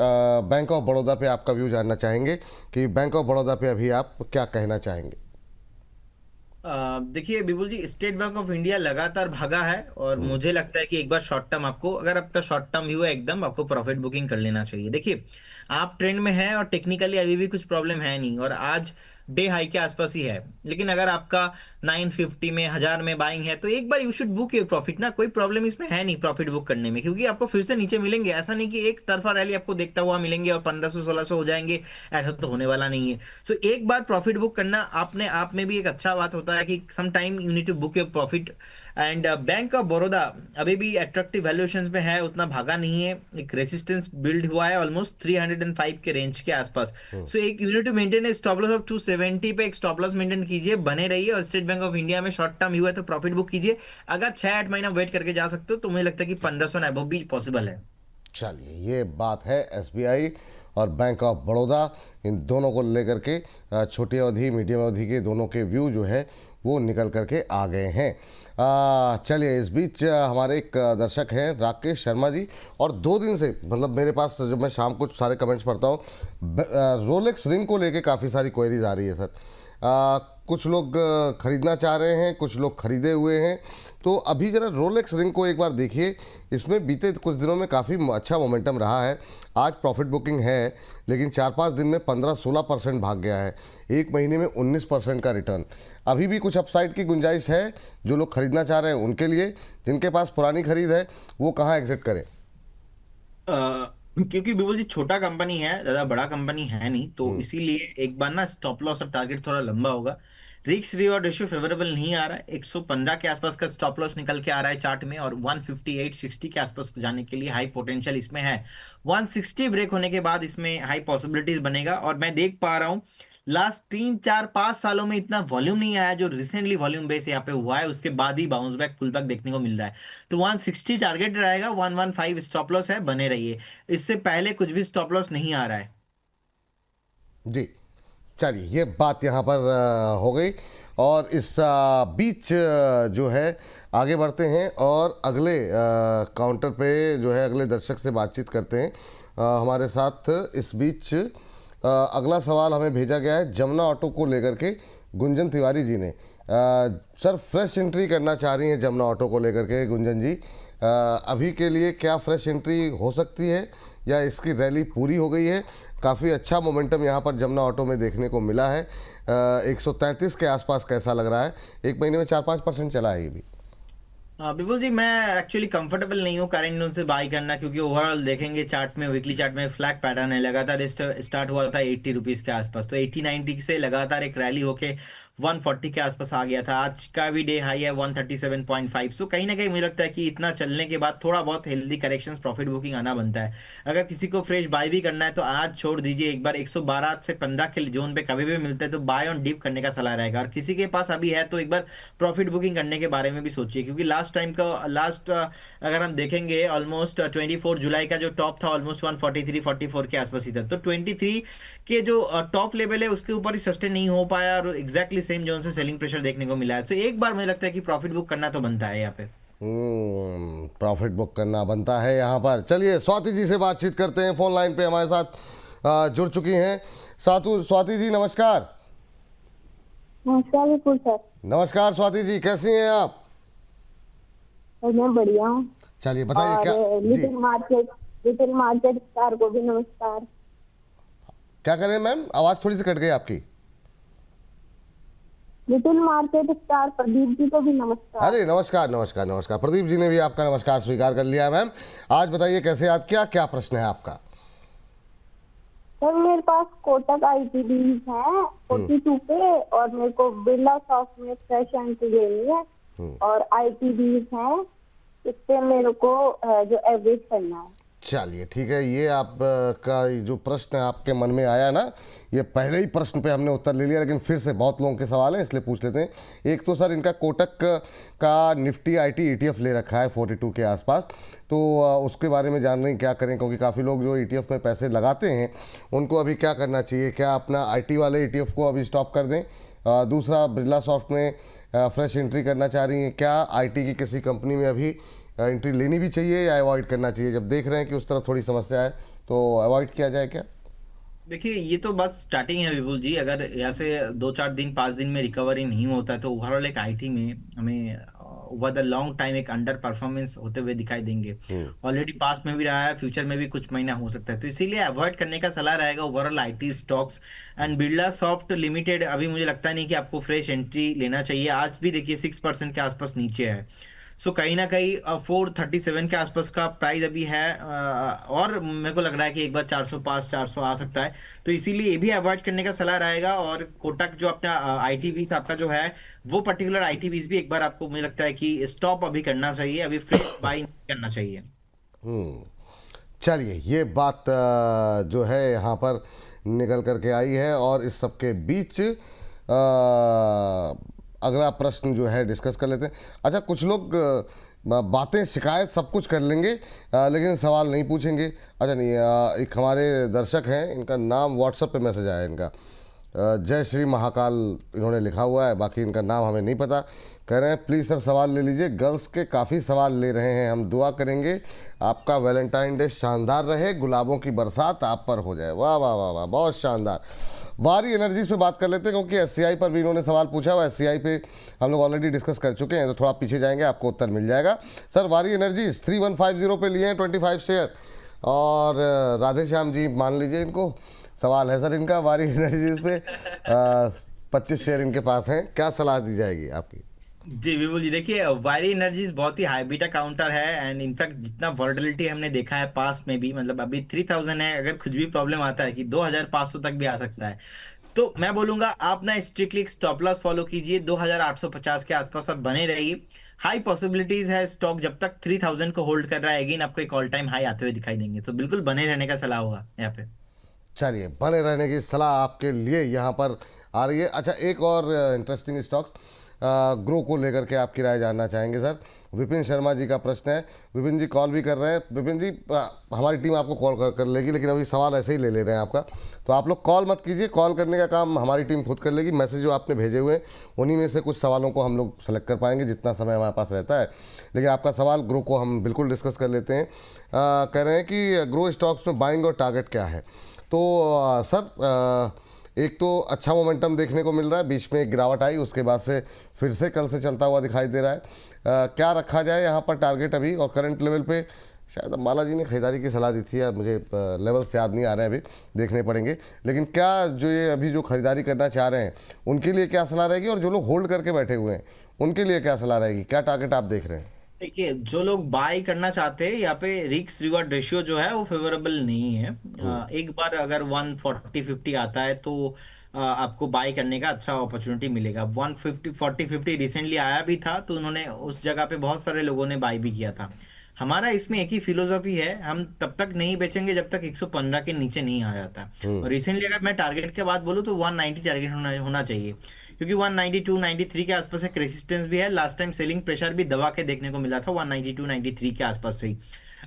बैंक ऑफ बड़ौदा पे आपका व्यू जानना चाहेंगे कि बैंक ऑफ बड़ौदा पे अभी आप क्या कहना चाहेंगे। देखिए बिल्कुल जी, स्टेट बैंक ऑफ इंडिया लगातार भागा है और मुझे लगता है कि एक बार शॉर्ट टर्म आपको, अगर आपका शॉर्ट टर्म व्यू है एकदम, आपको प्रॉफिट बुकिंग कर लेना चाहिए। देखिए आप ट्रेंड में हैं और टेक्निकली अभी भी कुछ प्रॉब्लम है नहीं, और आज डे हाई के आसपास ही है। लेकिन अगर आपका 950 में 1000 में बाइंग है, तो एक बार you should book your profit ना, कोई प्रॉब्लम इसमें है नहीं प्रॉफिट बुक करने में, क्योंकि आपको फिर से नीचे मिलेंगे। ऐसा नहीं कि एक तरफा रैली आपको देखता हुआ मिलेंगे और 1500-1600 हो जाएंगे, ऐसा तो होने वाला नहीं है। सो एक बार प्रॉफिट बुक करना अपने आप में भी एक अच्छा बात होता है कि some time you need to book your profit. And bank of Baroda अभी भी अट्रैक्टिव वैल्यूएशंस में है, उतना भागा नहीं है, एक रेजिस्टेंस बिल्ड हुआ है ऑलमोस्ट 305 के रेंज के आसपास। सो एक unit to maintain stop loss of 270 पे एक स्टॉप लॉस मेंटेन कीजिए, बने रहिए, और स्टेट बैंक ऑफ इंडिया में शॉर्ट टर्म हुआ है तो प्रॉफिट बुक कीजिए। अगर 6-8 महीना वेट करके जा सकते हो तो मुझे लगता है कि 1500 अबव भी पॉसिबल है। चलिए, ये बात है एसबीआई और बैंक ऑफ बड़ौदा, इन दोनों को लेकर के छोटी अवधि मीडियम अवधि के दोनों के व्यू जो है वो निकल करके आ गए हैं। चलिए, इस बीच हमारे एक दर्शक हैं राकेश शर्मा जी, और 2 दिन से मतलब मेरे पास जब मैं शाम को सारे कमेंट्स पढ़ता हूँ, रोलेक्स रिंग को लेके काफ़ी सारी क्वेरीज आ रही है सर। कुछ लोग ख़रीदना चाह रहे हैं, कुछ लोग ख़रीदे हुए हैं। तो अभी ज़रा रोलेक्स रिंग को एक बार देखिए, इसमें बीते कुछ दिनों में काफ़ी अच्छा मोमेंटम रहा है। आज प्रॉफिट बुकिंग है, लेकिन 4-5 दिन में 15-16% भाग गया है, एक महीने में 19% का रिटर्न। अभी भी कुछ अपसाइड की गुंजाइश है जो लोग खरीदना चाह रहे हैं उनके लिए। जिनके पास पुरानी खरीद है वो कहाँ एग्जिट करें? क्योंकि बिल्कुल जी छोटा कंपनी है, ज्यादा बड़ा कंपनी है नहीं, तो इसीलिए एक बार ना स्टॉप लॉस और टारगेट थोड़ा लंबा होगा। रिस्क रिवॉर्ड रेशियो फेवरेबल नहीं आ रहा है, 115 के आसपास का स्टॉप लॉस निकल के आ रहा है चार्ट में, और 158-60 के आसपास जाने के लिए हाई पोटेंशियल इसमें है। 160 ब्रेक होने के बाद इसमें हाई पॉसिबिलिटीज बनेगा, और मैं देख पा रहा हूँ लास्ट 3 4 5 सालों में इतना वॉल्यूम नहीं आया जो रिसेंटली वॉल्यूम बेस यहाँ पे हुआ है, उसके बाद ही बाउंस बैक पुल बैक देखने को मिल रहा है। तो 160 टारगेट रहेगा, 115 स्टॉप लॉस है, बने रहिए। इससे पहले कुछ भी स्टॉप लॉस नहीं आ रहा है। जी, चलिए ये बात यहाँ पर हो गई। और इस बीच जो है आगे बढ़ते हैं और अगले काउंटर पे जो है अगले दर्शक से बातचीत करते हैं। हमारे साथ इस बीच अगला सवाल हमें भेजा गया है जमुना ऑटो को लेकर के, गुंजन तिवारी जी ने। सर, फ्रेश एंट्री करना चाह रही हैं जमुना ऑटो को लेकर के गुंजन जी। अभी के लिए क्या फ्रेश एंट्री हो सकती है या इसकी रैली पूरी हो गई है? काफ़ी अच्छा मोमेंटम यहाँ पर जमुना ऑटो में देखने को मिला है। 133 के आसपास कैसा लग रहा है? एक महीने में 4-5% चला है ये भी। बिल्कुल जी, मैं एक्चुअली कंफर्टेबल नहीं हूँ करंट जोन से बाई करना, क्योंकि ओवरऑल देखेंगे चार्ट में, वीकली चार्ट में फ्लैग पैटर्न है। लगातार स्टार्ट हुआ था 80 रुपीज के आसपास, तो 80-90 से लगातार एक रैली होके 140 के आसपास आ गया था। आज का भी डे हाई है 137.5। सो कहीं ना कहीं मुझे लगता है कि इतना चलने के बाद थोड़ा बहुत हेल्दी करेक्शंस, प्रॉफिट बुकिंग आना बनता है। अगर किसी को फ्रेश बाय भी करना है तो आज छोड़ दीजिए, एक बार 112 से 15 के जोन पे कभी भी मिलते हैं तो बाय ऑन डीप करने का सलाह रहेगा। और किसी के पास अभी है तो एक बार प्रॉफिट बुकिंग करने के बारे में भी सोचिए, क्योंकि लास्ट टाइम का अगर हम देखेंगे ऑलमोस्ट 24 जुलाई का जो टॉप था ऑलमोस्ट 143-44 के आसपास ही था। तो 23 के जो टॉप लेवल है उसके ऊपर ही सस्टेन नहीं हो पाया और एग्जैक्टली सेम जोन से सेलिंग प्रेशर देखने को मिला है। तो एक बार मुझे लगता है कि प्रॉफिट बुक करना तो बनता है यहाँ पे। प्रॉफिट बुक करना बनता है यहाँ पर। चलिए स्वाति जी से बातचीत करते हैं, फोन लाइन पे हमारे साथ जुड़ चुकी हैं। स्वाति जी नमस्कार। नमस्कार विपुल सर। नमस्कार स्वाति जी, कैसी हैं आप? मैं बढ़िया हूँ। चलिए बताइए क्या जी, लिटिल मार्केट स्टार को भी नमस्कार। क्या करें मैम, आवाज़ थोड़ी सी कट गई आपकी। Little market star Pradeep ji को भी नमस्कार। अरे नमस्कार नमस्कार नमस्कार, प्रदीप जी ने भी आपका नमस्कार स्वीकार कर लिया है। मैम आज बताइए कैसे याद किया, क्या प्रश्न है आपका? सर मेरे पास कोटक ITBs है 42 पे, और मेरे को बिरला सॉफ्ट में फ्रेश एंट्री लेनी है, और ITBs है इस पे मेरे को जो एवरेज करना है। चलिए ठीक है, ये आप का जो प्रश्न आपके मन में आया ना, ये पहले ही प्रश्न पे हमने उत्तर ले लिया, लेकिन फिर से बहुत लोगों के सवाल हैं इसलिए पूछ लेते हैं। एक तो सर इनका कोटक का निफ्टी IT ETF ले रखा है 42 के आसपास, तो उसके बारे में जान रहे हैं क्या करें, क्योंकि काफ़ी लोग जो ETF में पैसे लगाते हैं उनको अभी क्या करना चाहिए? क्या अपना IT वाले ETF को अभी स्टॉप कर दें? दूसरा, बिरला सॉफ्ट में फ्रेश एंट्री करना चाह रही हैं, क्या IT की किसी कंपनी में अभी एंट्री लेनी भी चाहिए या अवॉइड करना चाहिए? जब देख रहे हैं कि उस तरफ थोड़ी समस्या है तो अवॉइड किया जाए क्या? देखिए, ये तो बस स्टार्टिंग है विपुल जी। अगर यहाँ से 2-4 दिन 5 दिन में रिकवरी नहीं होता है तो ओवरऑल एक IT में हमें ओवर द लॉन्ग टाइम एक अंडर परफॉर्मेंस होते हुए दिखाई देंगे। ऑलरेडी पास्ट में भी रहा है, फ्यूचर में भी कुछ महीना हो सकता है, तो इसीलिए अवॉइड करने का सलाह रहेगा overall IT stocks. And Birla soft limited अभी मुझे लगता नहीं कि आपको फ्रेश एंट्री लेना चाहिए। आज भी देखिए 6% के आसपास नीचे है। सो कहीं ना कहीं 437 के आसपास का प्राइस अभी है, और मेरे को लग रहा है कि एक बार 405-400 आ सकता है, तो इसीलिए ये भी अवॉइड करने का सलाह रहेगा। और कोटक जो अपना ITBs आपका जो है वो पर्टिकुलर ITBs भी एक बार आपको मुझे लगता है कि स्टॉप अभी करना चाहिए, अभी फ्रेश बाई नहीं करना चाहिए। चलिए ये बात जो है यहाँ पर निकल करके आई है। और इस सब के बीच अगला प्रश्न जो है डिस्कस कर लेते हैं। अच्छा, कुछ लोग बातें शिकायत सब कुछ कर लेंगे लेकिन सवाल नहीं पूछेंगे। अच्छा नहीं, एक हमारे दर्शक हैं, इनका नाम व्हाट्सएप पे मैसेज आया इनका, जय श्री महाकाल इन्होंने लिखा हुआ है, बाकी इनका नाम हमें नहीं पता। कह रहे हैं प्लीज़ सर सवाल ले लीजिए, गर्ल्स के काफ़ी सवाल ले रहे हैं, हम दुआ करेंगे आपका वैलेंटाइन डे शानदार रहे, गुलाबों की बरसात आप पर हो जाए। वाह वाह वाह वाह, बहुत शानदार। वारी एनर्जीज पे बात कर लेते हैं, क्योंकि SCI पर भी इन्होंने सवाल पूछा हुआ। SCI पे हम लोग ऑलरेडी डिस्कस कर चुके हैं, तो थोड़ा पीछे जाएंगे आपको उत्तर मिल जाएगा। सर वारी एनर्जीज 3150 पे लिए हैं 25 शेयर, और राधे श्याम जी मान लीजिए इनको सवाल है सर इनका वारी एनर्जीज पे 25 शेयर इनके पास हैं, क्या सलाह दी जाएगी आपकी? जी विपुल जी, देखिए वायरी एनर्जीज बहुत ही हाई बीटा काउंटर है, एंड इनफैक्ट जितना वॉलेटिलिटी हमने देखा है पास में भी, मतलब अभी 3000 है, अगर कुछ भी प्रॉब्लम आता है कि 2500 तक भी आ सकता है, तो मैं बोलूंगा आप ना स्ट्रिक्टली स्टॉप लॉस फॉलो कीजिए 2850 के आसपास और बने रहिए। हाई पॉसिबिलिटीज है स्टॉक जब तक 3000 को होल्ड कर रहा है, अगेन आपको एक ऑल टाइम हाई आते हुए दिखाई देंगे, तो बिल्कुल बने रहने का सलाह होगा यहाँ पे। चलिए, बने रहने की सलाह आपके लिए यहाँ पर आ रही है। अच्छा, एक और इंटरेस्टिंग स्टॉक ग्रो को लेकर के आपकी राय जानना चाहेंगे सर। विपिन शर्मा जी का प्रश्न है। विपिन जी कॉल भी कर रहे हैं। विपिन जी, हमारी टीम आपको कॉल कर लेगी, लेकिन अभी सवाल ऐसे ही ले रहे हैं आपका, तो आप लोग कॉल मत कीजिए। कॉल करने का काम हमारी टीम खुद कर लेगी। मैसेज जो आपने भेजे हुए हैं उन्हीं में से कुछ सवालों को हम लोग सेलेक्ट कर पाएंगे जितना समय हमारे पास रहता है। लेकिन आपका सवाल ग्रो को हम बिल्कुल डिस्कस कर लेते हैं। कह रहे हैं कि ग्रो स्टॉक्स में बाइंग और टारगेट क्या है। तो सर, एक तो अच्छा मोमेंटम देखने को मिल रहा है, बीच में एक गिरावट आई, उसके बाद से फिर से कल से चलता हुआ दिखाई दे रहा है। क्या रखा जाए यहाँ पर टारगेट अभी, और करंट लेवल पे शायद अम्बाला जी ने खरीदारी की सलाह दी थी यार, मुझे लेवल्स याद नहीं आ रहे हैं, अभी देखने पड़ेंगे। लेकिन क्या जो ये अभी जो खरीदारी करना चाह रहे हैं उनके लिए क्या सलाह रहेगी, और जो लोग होल्ड करके बैठे हुए हैं उनके लिए क्या सलाह रहेगी, क्या टारगेट आप देख रहे हैं? देखिए, जो लोग बाय करना चाहते हैं यहाँ पे रिस्क रिवॉर्ड रेशियो जो है वो फेवरेबल नहीं है। एक बार अगर 140-50 आता है तो आपको बाय करने का अच्छा अपॉर्चुनिटी मिलेगा। 150-40-50 रिसेंटली आया भी था, तो उन्होंने उस जगह पे बहुत सारे लोगों ने बाय भी किया था। हमारा इसमें एक ही फिलोसॉफी है, हम तब तक नहीं बेचेंगे जब तक 115 के नीचे नहीं आ जाता। और रिसेंटली अगर मैं टारगेट के बात बोलूँ तो 190 टारगेट होना चाहिए, क्योंकि 192-93 के आसपास एक रेसिस्टेंस भी है। लास्ट टाइम सेलिंग प्रेशर भी दबा के देखने को मिला था 192-93 के आसपास से ही।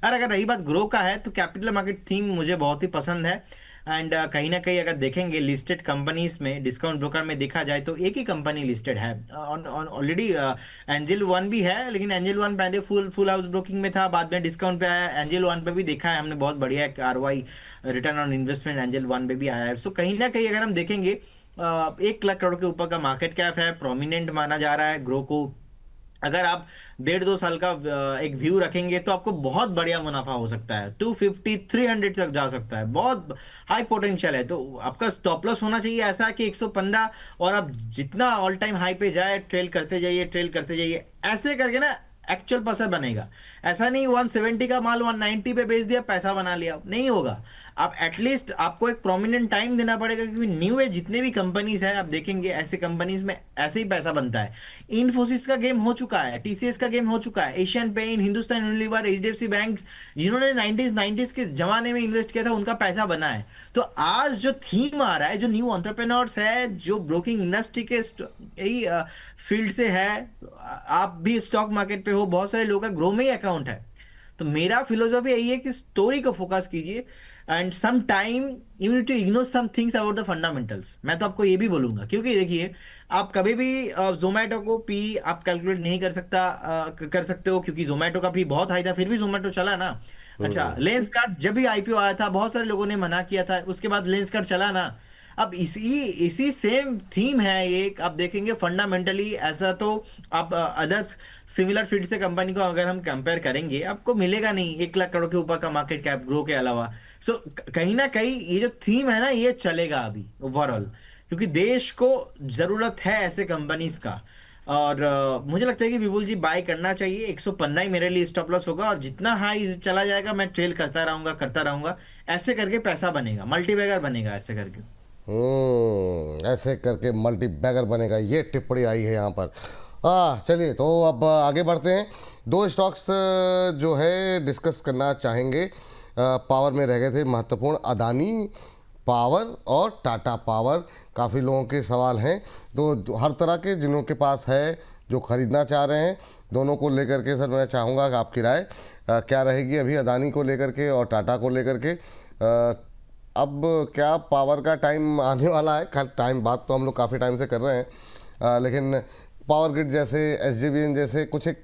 और अगर रही बात ग्रो का है, तो कैपिटल मार्केट थीम मुझे बहुत ही पसंद है। एंड कहीं ना कहीं अगर देखेंगे लिस्टेड कंपनीज में, डिस्काउंट ब्रोकर में देखा जाए तो एक ही कंपनी लिस्टेड है ऑलरेडी। एंजल वन भी है, लेकिन एंजल वन पहले फुल हाउस ब्रोकिंग में था, बाद में डिस्काउंट पे आया। एंजल वन पे भी देखा है हमने, बहुत बढ़िया ROI, return on investment, angel one पे भी आया है। सो कहीं ना कहीं अगर हम देखेंगे 1 लाख करोड़ के ऊपर का मार्केट कैप है, प्रोमिनेंट माना जा रहा है ग्रो को। अगर आप 1.5-2 साल का एक व्यू रखेंगे तो आपको बहुत बढ़िया मुनाफा हो सकता है, 250-300 तक जा सकता है, बहुत हाई पोटेंशियल है। तो आपका स्टॉप लॉस होना चाहिए ऐसा कि 115, और आप जितना ऑल टाइम हाई पे जाए ट्रेल करते जाइए, ट्रेल करते जाइए, ऐसे करके ना एक्चुअल पैसा बनेगा। ऐसा नहीं 170 का माल 190 पे बेच दिया, पैसा बना लिया, नहीं होगा। आप एटलीस्ट आपको एक प्रोमिनेंट टाइम देना पड़ेगा, क्योंकि न्यू एज जितने भी कंपनीज हैं आप देखेंगे ऐसे कंपनीज में ऐसे ही पैसा बनता है। इन्फोसिस का गेम हो चुका है, TCS का गेम हो चुका है, Asian paint, Hindustan Unilever, HDFC bank, जिन्होंने 90s के जमाने में इन्वेस्ट किया था उनका पैसा बना है। तो आज जो थीम आ रहा है, जो न्यू एंटरप्रेन्योर्स है, जो ब्रोकिंग इंडस्ट्री के यही फील्ड से है, आप भी स्टॉक मार्केट पे हो, बहुत सारे लोगों का ग्रो में ही अकाउंट है। तो मेरा फिलोसॉफी यही है कि स्टोरी को फोकस कीजिए, and some time you need to ignore some things about the fundamentals. मैं तो आपको ये भी बोलूंगा, क्योंकि देखिए, आप कभी भी जोमेटो को पी आप कैलकुलेट नहीं कर सकते हो, क्योंकि जोमेटो का भी बहुत हाई था, फिर भी जोमेटो चला ना। अच्छा, लेंसकार्ट जब भी IPO आया था बहुत सारे लोगों ने मना किया था, उसके बाद लेंसकार्ट चला ना। अब इसी सेम थीम है ये, आप देखेंगे फंडामेंटली ऐसा। तो आप अदर्स सिमिलर फील्ड से कंपनी को अगर हम कंपेयर करेंगे, आपको मिलेगा नहीं 1 लाख करोड़ के ऊपर का मार्केट कैप ग्रो के अलावा। सो कहीं ना कहीं ये जो थीम है ना, ये चलेगा अभी ओवरऑल, क्योंकि देश को जरूरत है ऐसे कंपनीज का। और मुझे लगता है कि विपुल जी बाय करना चाहिए। 115 ही मेरे लिए स्टॉप लॉस होगा, और जितना हाई चला जाएगा मैं ट्रेल करता रहूंगा। ऐसे करके पैसा बनेगा, मल्टीबैगर बनेगा ऐसे करके। ऐसे करके मल्टी बैगर बनेगा, ये टिप्पणी आई है यहाँ पर। चलिए, तो अब आगे बढ़ते हैं। 2 स्टॉक्स जो है डिस्कस करना चाहेंगे, पावर में रह गए थे महत्वपूर्ण, अदानी पावर और टाटा पावर। काफ़ी लोगों के सवाल हैं, तो हर तरह के जिनों के पास है, जो ख़रीदना चाह रहे हैं, दोनों को लेकर के सर मैं चाहूँगा कि आपकी राय क्या रहेगी अभी अदानी को लेकर के और टाटा को लेकर के। अब क्या पावर का टाइम आने वाला है? खैर, टाइम बात तो हम लोग काफ़ी टाइम से कर रहे हैं, लेकिन पावर ग्रिड जैसे, SJVN जैसे कुछ एक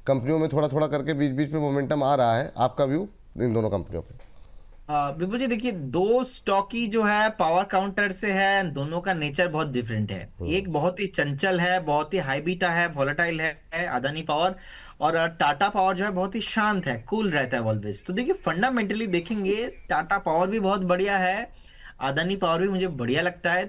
कंपनियों में थोड़ा थोड़ा करके बीच बीच में मोमेंटम आ रहा है। आपका व्यू इन दोनों कंपनियों पे? विपुल जी, देखिए, 2 स्टॉकी जो है पावर काउंटर से है, दोनों का नेचर बहुत डिफरेंट है। एक बहुत ही चंचल है, बहुत ही हाई बीटा है, वॉलेटाइल है अदानी पावर, और टाटा पावर जो है बहुत ही शांत है, कूल रहता है ऑलवेज। तो देखिए, फंडामेंटली देखेंगे टाटा पावर भी बहुत बढ़िया है, अदानी पावर भी मुझे बढ़िया लगता है।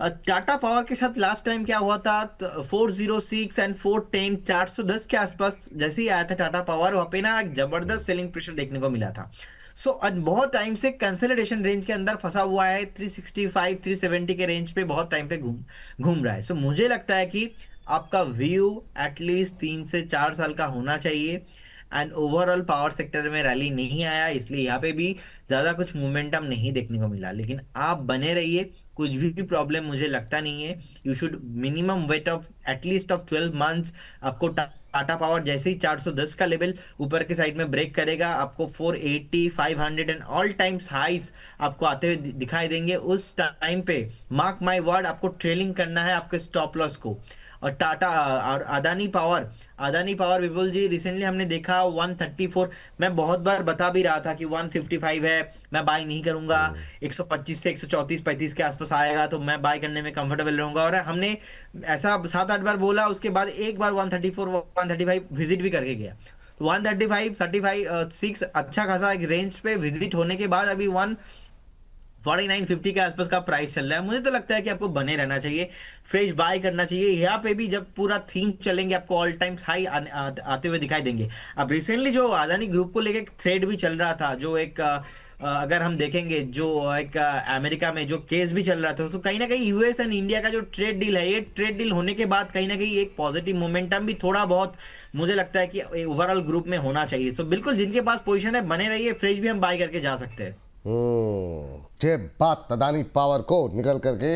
टाटा पावर के साथ लास्ट टाइम क्या हुआ था, 406 एंड 410, 410 के आसपास जैसे ही आया था टाटा पावर, वहां पे ना एक जबरदस्त सेलिंग प्रेशर देखने को मिला था। सो बहुत टाइम से कंसोलिडेशन रेंज के अंदर फंसा हुआ है, 365-370 के रेंज पे बहुत टाइम पे घूम रहा है। सो मुझे लगता है कि आपका व्यू एटलीस्ट 3 से 4 साल का होना चाहिए, एंड ओवरऑल पावर सेक्टर में रैली नहीं आया, इसलिए यहाँ पे भी ज्यादा कुछ मोमेंटम नहीं देखने को मिला। लेकिन आप बने रहिए, कुछ भी प्रॉब्लम मुझे लगता नहीं है। You should minimum weight of at least of 12 months. आपको टाटा पावर जैसे ही 410 का लेवल ऊपर के साइड में ब्रेक करेगा, आपको 480 500 एंड ऑल टाइम्स हाइस आपको आते हुए दिखाई देंगे। उस टाइम पे मार्क माय वर्ड, आपको ट्रेलिंग करना है आपके स्टॉप लॉस को। और टाटा और अदानी पावर विपुल जी, रिसेंटली हमने देखा 134। मैं बहुत बार बता भी रहा था कि 155 है, मैं बाय नहीं करूंगा। 125 से 134 35 के आसपास आएगा तो मैं बाय करने में कंफर्टेबल रहूंगा। और हमने ऐसा 7-8 बार बोला, उसके बाद एक बार 134 135 विजिट भी करके गया। 135 35 6 अच्छा खासा एक रेंज पे विजिट होने के बाद अभी 4950 के आसपास का प्राइस चल रहा है। मुझे तो लगता है कि आपको बने रहना चाहिए, फ्रेश बाय करना चाहिए। यहाँ पे भी जब पूरा थीम चलेंगे आपको ऑल टाइम हाई आते हुए दिखाई देंगे। अब रिसेंटली जो अदानी ग्रुप को लेके थ्रेड भी चल रहा था, जो एक अगर हम देखेंगे जो एक अमेरिका में जो केस भी चल रहा था, तो कहीं ना कहीं यूएस एंड इंडिया का जो ट्रेड डील है, ये ट्रेड डील होने के बाद कहीं ना कहीं एक पॉजिटिव मोमेंटम भी थोड़ा बहुत मुझे लगता है कि ओवरऑल ग्रुप में होना चाहिए। सो बिल्कुल जिनके पास पोजीशन है बने रहिए, फ्रेश भी हम बाय करके जा सकते हैं। ये बात अदानी पावर को निकल करके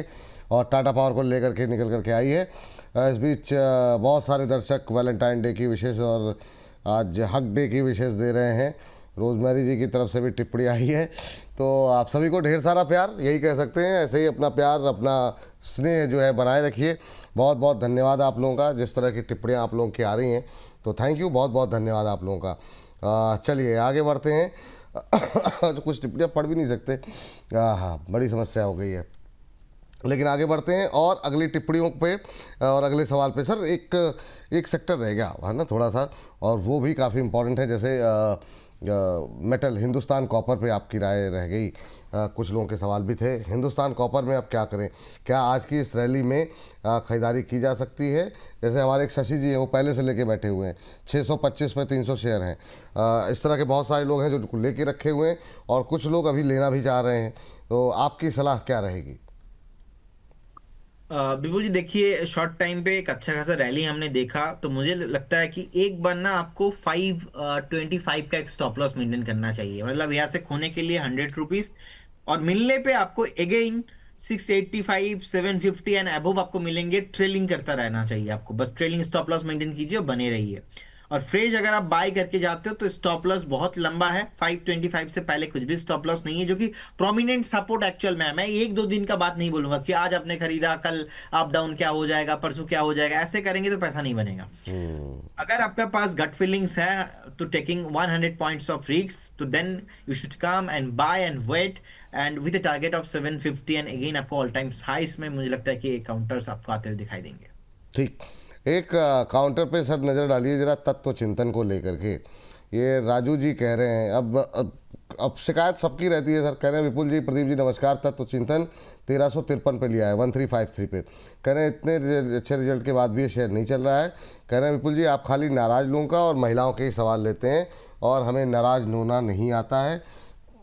और टाटा पावर को लेकर के निकल करके आई है। इस बीच बहुत सारे दर्शक वैलेंटाइन डे की विशेष और आज हक डे की विशेष दे रहे हैं। रोजमेरी जी की तरफ से भी टिप्पणी आई है, तो आप सभी को ढेर सारा प्यार, यही कह सकते हैं। ऐसे ही अपना प्यार, अपना स्नेह जो है बनाए रखिए। बहुत बहुत धन्यवाद आप लोगों का, जिस तरह की टिप्पणियाँ आप लोगों की आ रही हैं, तो थैंक यू, बहुत बहुत धन्यवाद आप लोगों का। चलिए आगे बढ़ते हैं। तो कुछ टिप्पणियाँ पढ़ भी नहीं सकते, हाँ बड़ी समस्या हो गई है। लेकिन आगे बढ़ते हैं और अगली टिप्पणियों पे और अगले सवाल पे। सर एक सेक्टर रह गया है ना थोड़ा सा, और वो भी काफ़ी इम्पोर्टेंट है, जैसे मेटल हिंदुस्तान कॉपर पे आपकी राय रह गई। कुछ लोगों के सवाल भी थे। हिंदुस्तान कॉपर में अब क्या करें, क्या आज की इस रैली में ख़रीदारी की जा सकती है? जैसे हमारे एक शशि जी हैं, वो पहले से लेके बैठे हुए हैं, 625 पे 300 शेयर हैं। इस तरह के बहुत सारे लोग हैं जो लेके रखे हुए हैं और कुछ लोग अभी लेना भी चाह रहे हैं, तो आपकी सलाह क्या रहेगी? बिल्कुल जी, देखिए शॉर्ट टाइम पे एक अच्छा खासा रैली हमने देखा, तो मुझे लगता है कि एक बार ना आपको 525 का एक स्टॉप लॉस मेंटेन करना चाहिए। मतलब यहाँ से खोने के लिए 100 रुपीज और मिलने पे आपको अगेन 685 750 एंड अबव आपको मिलेंगे। ट्रेलिंग करता रहना चाहिए आपको, बस ट्रेलिंग स्टॉप लॉस मेंटेन कीजिए और बने रहिए। और फ्रेश अगर आप बाय करके जाते हो तो स्टॉप लॉस बहुत लंबा है, 525 से पहले कुछ भी स्टॉप लॉस नहीं है, जो कि प्रोमिनेंट सपोर्ट एक्चुअल में है। मैं 1-2 दिन का बात नहीं बोलूंगा कि आज आपने खरीदा कल अप डाउन क्या हो जाएगा, परसों क्या हो जाएगा, ऐसे करेंगे तो पैसा नहीं बनेगा। अगर आपके पास गट फीलिंग्स है तो टेकिंग 100 पॉइंट्स ऑफ रिस्क, तो then you should come and buy and wait and with a target of 750 and again आपको ऑल टाइम हाइस में मुझे लगता है कि काउंटर्स आपको आते हुए दिखाई देंगे। ठीक, एक काउंटर पे सर नज़र डालिए ज़रा तत्व चिंतन को लेकर के। ये राजू जी कह रहे हैं, अब शिकायत सबकी रहती है सर। कह रहे हैं विपुल जी, प्रदीप जी नमस्कार, तत्व चिंतन 1353 पे लिया है, 1353 पे। कह रहे हैं इतने अच्छे रिजल्ट के बाद भी ये शेयर नहीं चल रहा है। कह रहे हैं विपुल जी आप खाली नाराज़ लोगों का और महिलाओं के ही सवाल लेते हैं और हमें नाराज़ होना नहीं आता है,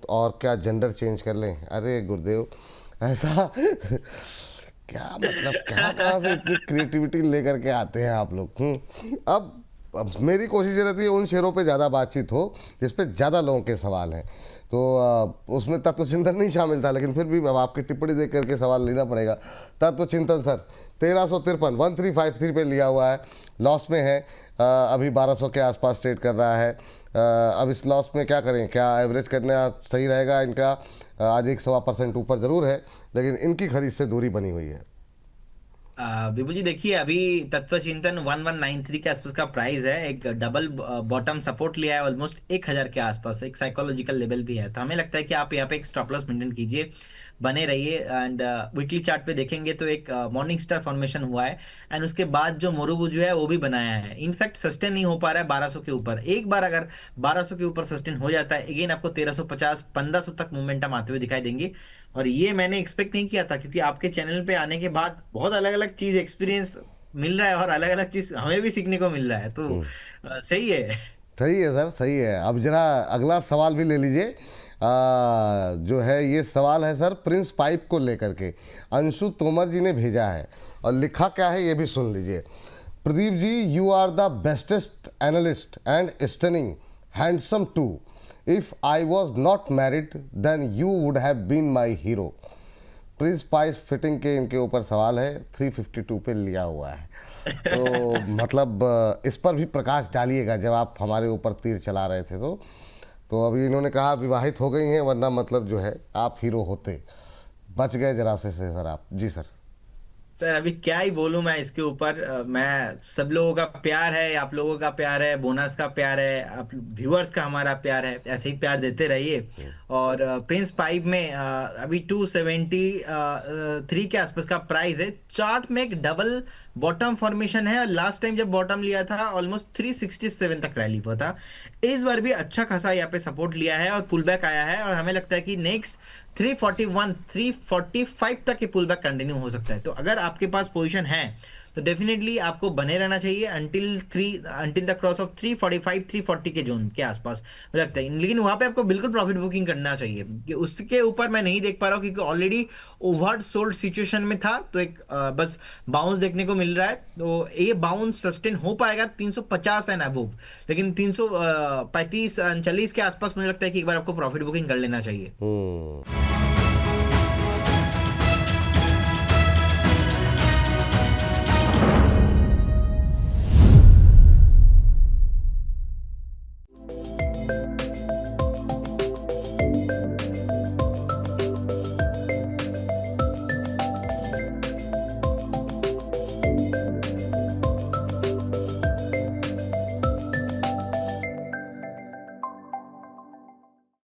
और क्या जेंडर चेंज कर लें? अरे गुरुदेव, ऐसा क्या मतलब, कहाँ से इतनी क्रिएटिविटी लेकर के आते हैं आप लोग? अब मेरी कोशिश ये रहती है उन शेयरों पे ज़्यादा बातचीत हो जिस पे ज़्यादा लोगों के सवाल हैं, तो उसमें तत्व चिंतन नहीं शामिल था, लेकिन फिर भी अब आपकी टिप्पणी देख करके सवाल लेना पड़ेगा। तत्व चिंतन सर 1353 1353 पे लिया हुआ है, लॉस में है, अभी 1200 के आसपास ट्रेड कर रहा है। अब इस लॉस में क्या करें? क्या एवरेज करना सही रहेगा इनका? आज 1-1.25% ऊपर ज़रूर है, लेकिन इनकी खरीद से दूरी बनी हुई है। विपुल जी देखिए, अभी तत्व चिंतन 1193 के आसपास का प्राइस है, एक डबल बॉटम सपोर्ट लिया है ऑलमोस्ट 1000 के आसपास, एक साइकोलॉजिकल लेवल भी है। तो हमें लगता है कि आप यहाँ पे एक स्टॉप लॉस मेंटेन कीजिए, बने रहिए। एंड वीकली चार्ट पे देखेंगे तो एक मॉर्निंग स्टार फॉर्मेशन हुआ है एंड उसके बाद जो मोरूबुजू है वो भी बनाया है। इनफैक्ट सस्टेन नहीं हो पा रहा है 1200 के ऊपर। एक बार अगर 1200 के ऊपर सस्टेन हो जाता है, अगेन आपको 1350 1500 तक मोमेंटम आते हुए दिखाई देंगे। और ये मैंने एक्सपेक्ट नहीं किया था, क्योंकि आपके चैनल पे आने के बाद बहुत अलग अलग चीज एक्सपीरियंस मिल रहा है और अलग अलग चीज हमें भी सीखने को मिल रहा है, तो सही है। सही है सर, सही है। अब जरा अगला सवाल भी ले लीजिए। जो है ये सवाल है सर प्रिंस पाइप को लेकर के, अंशु तोमर जी ने भेजा है और लिखा क्या है ये भी सुन लीजिए। Pradeep ji, you are the bestest analyst and stunning handsome too. If I was not married then you would have been my hero. Prince पाइस फिटिंग के इनके ऊपर सवाल है, 352 पे लिया हुआ है. तो मतलब इस पर भी प्रकाश डालिएगा. जब आप हमारे ऊपर तीर चला रहे थे तो अभी इन्होंने कहा विवाहित हो गई हैं, वरना मतलब जो है आप हीरो होते. बच गए जरा से सर आप. जी सर. सर अभी क्या ही बोलूं मैं इसके ऊपर. मैं सब लोगों का प्यार है, आप लोगों का प्यार है, बोनस का प्यार है, आप व्यूअर्स का हमारा प्यार है, ऐसे ही प्यार देते रहिए. और प्रिंस 5 में अभी 273 के आसपास का प्राइस है. चार्ट में एक डबल बॉटम फॉर्मेशन है, और लास्ट टाइम जब बॉटम लिया था ऑलमोस्ट 367 तक रैली हुआ था. इस बार भी अच्छा खासा यहाँ पे सपोर्ट लिया है और पुल बैक आया है, और हमें लगता है कि नेक्स्ट 341 345 तक ये पुल बैक कंटिन्यू हो सकता है. तो अगर आपके पास पोजीशन है तो डेफिनेटली आपको बने रहना चाहिए अंटिल द क्रॉस ऑफ 345 340 के जोन के आसपास मुझे लगता है. लेकिन वहां पे आपको बिल्कुल प्रॉफिट बुकिंग करना चाहिए, कि उसके ऊपर मैं नहीं देख पा रहा हूँ, क्योंकि ऑलरेडी ओवर सोल्ड सिचुएशन में था. तो एक बस बाउंस देखने को मिल रहा है. तो ये बाउंस सस्टेन हो पाएगा 350 एंड अबव, लेकिन 335 39 के आसपास मुझे लगता है कि एक बार आपको प्रॉफिट बुकिंग कर लेना चाहिए.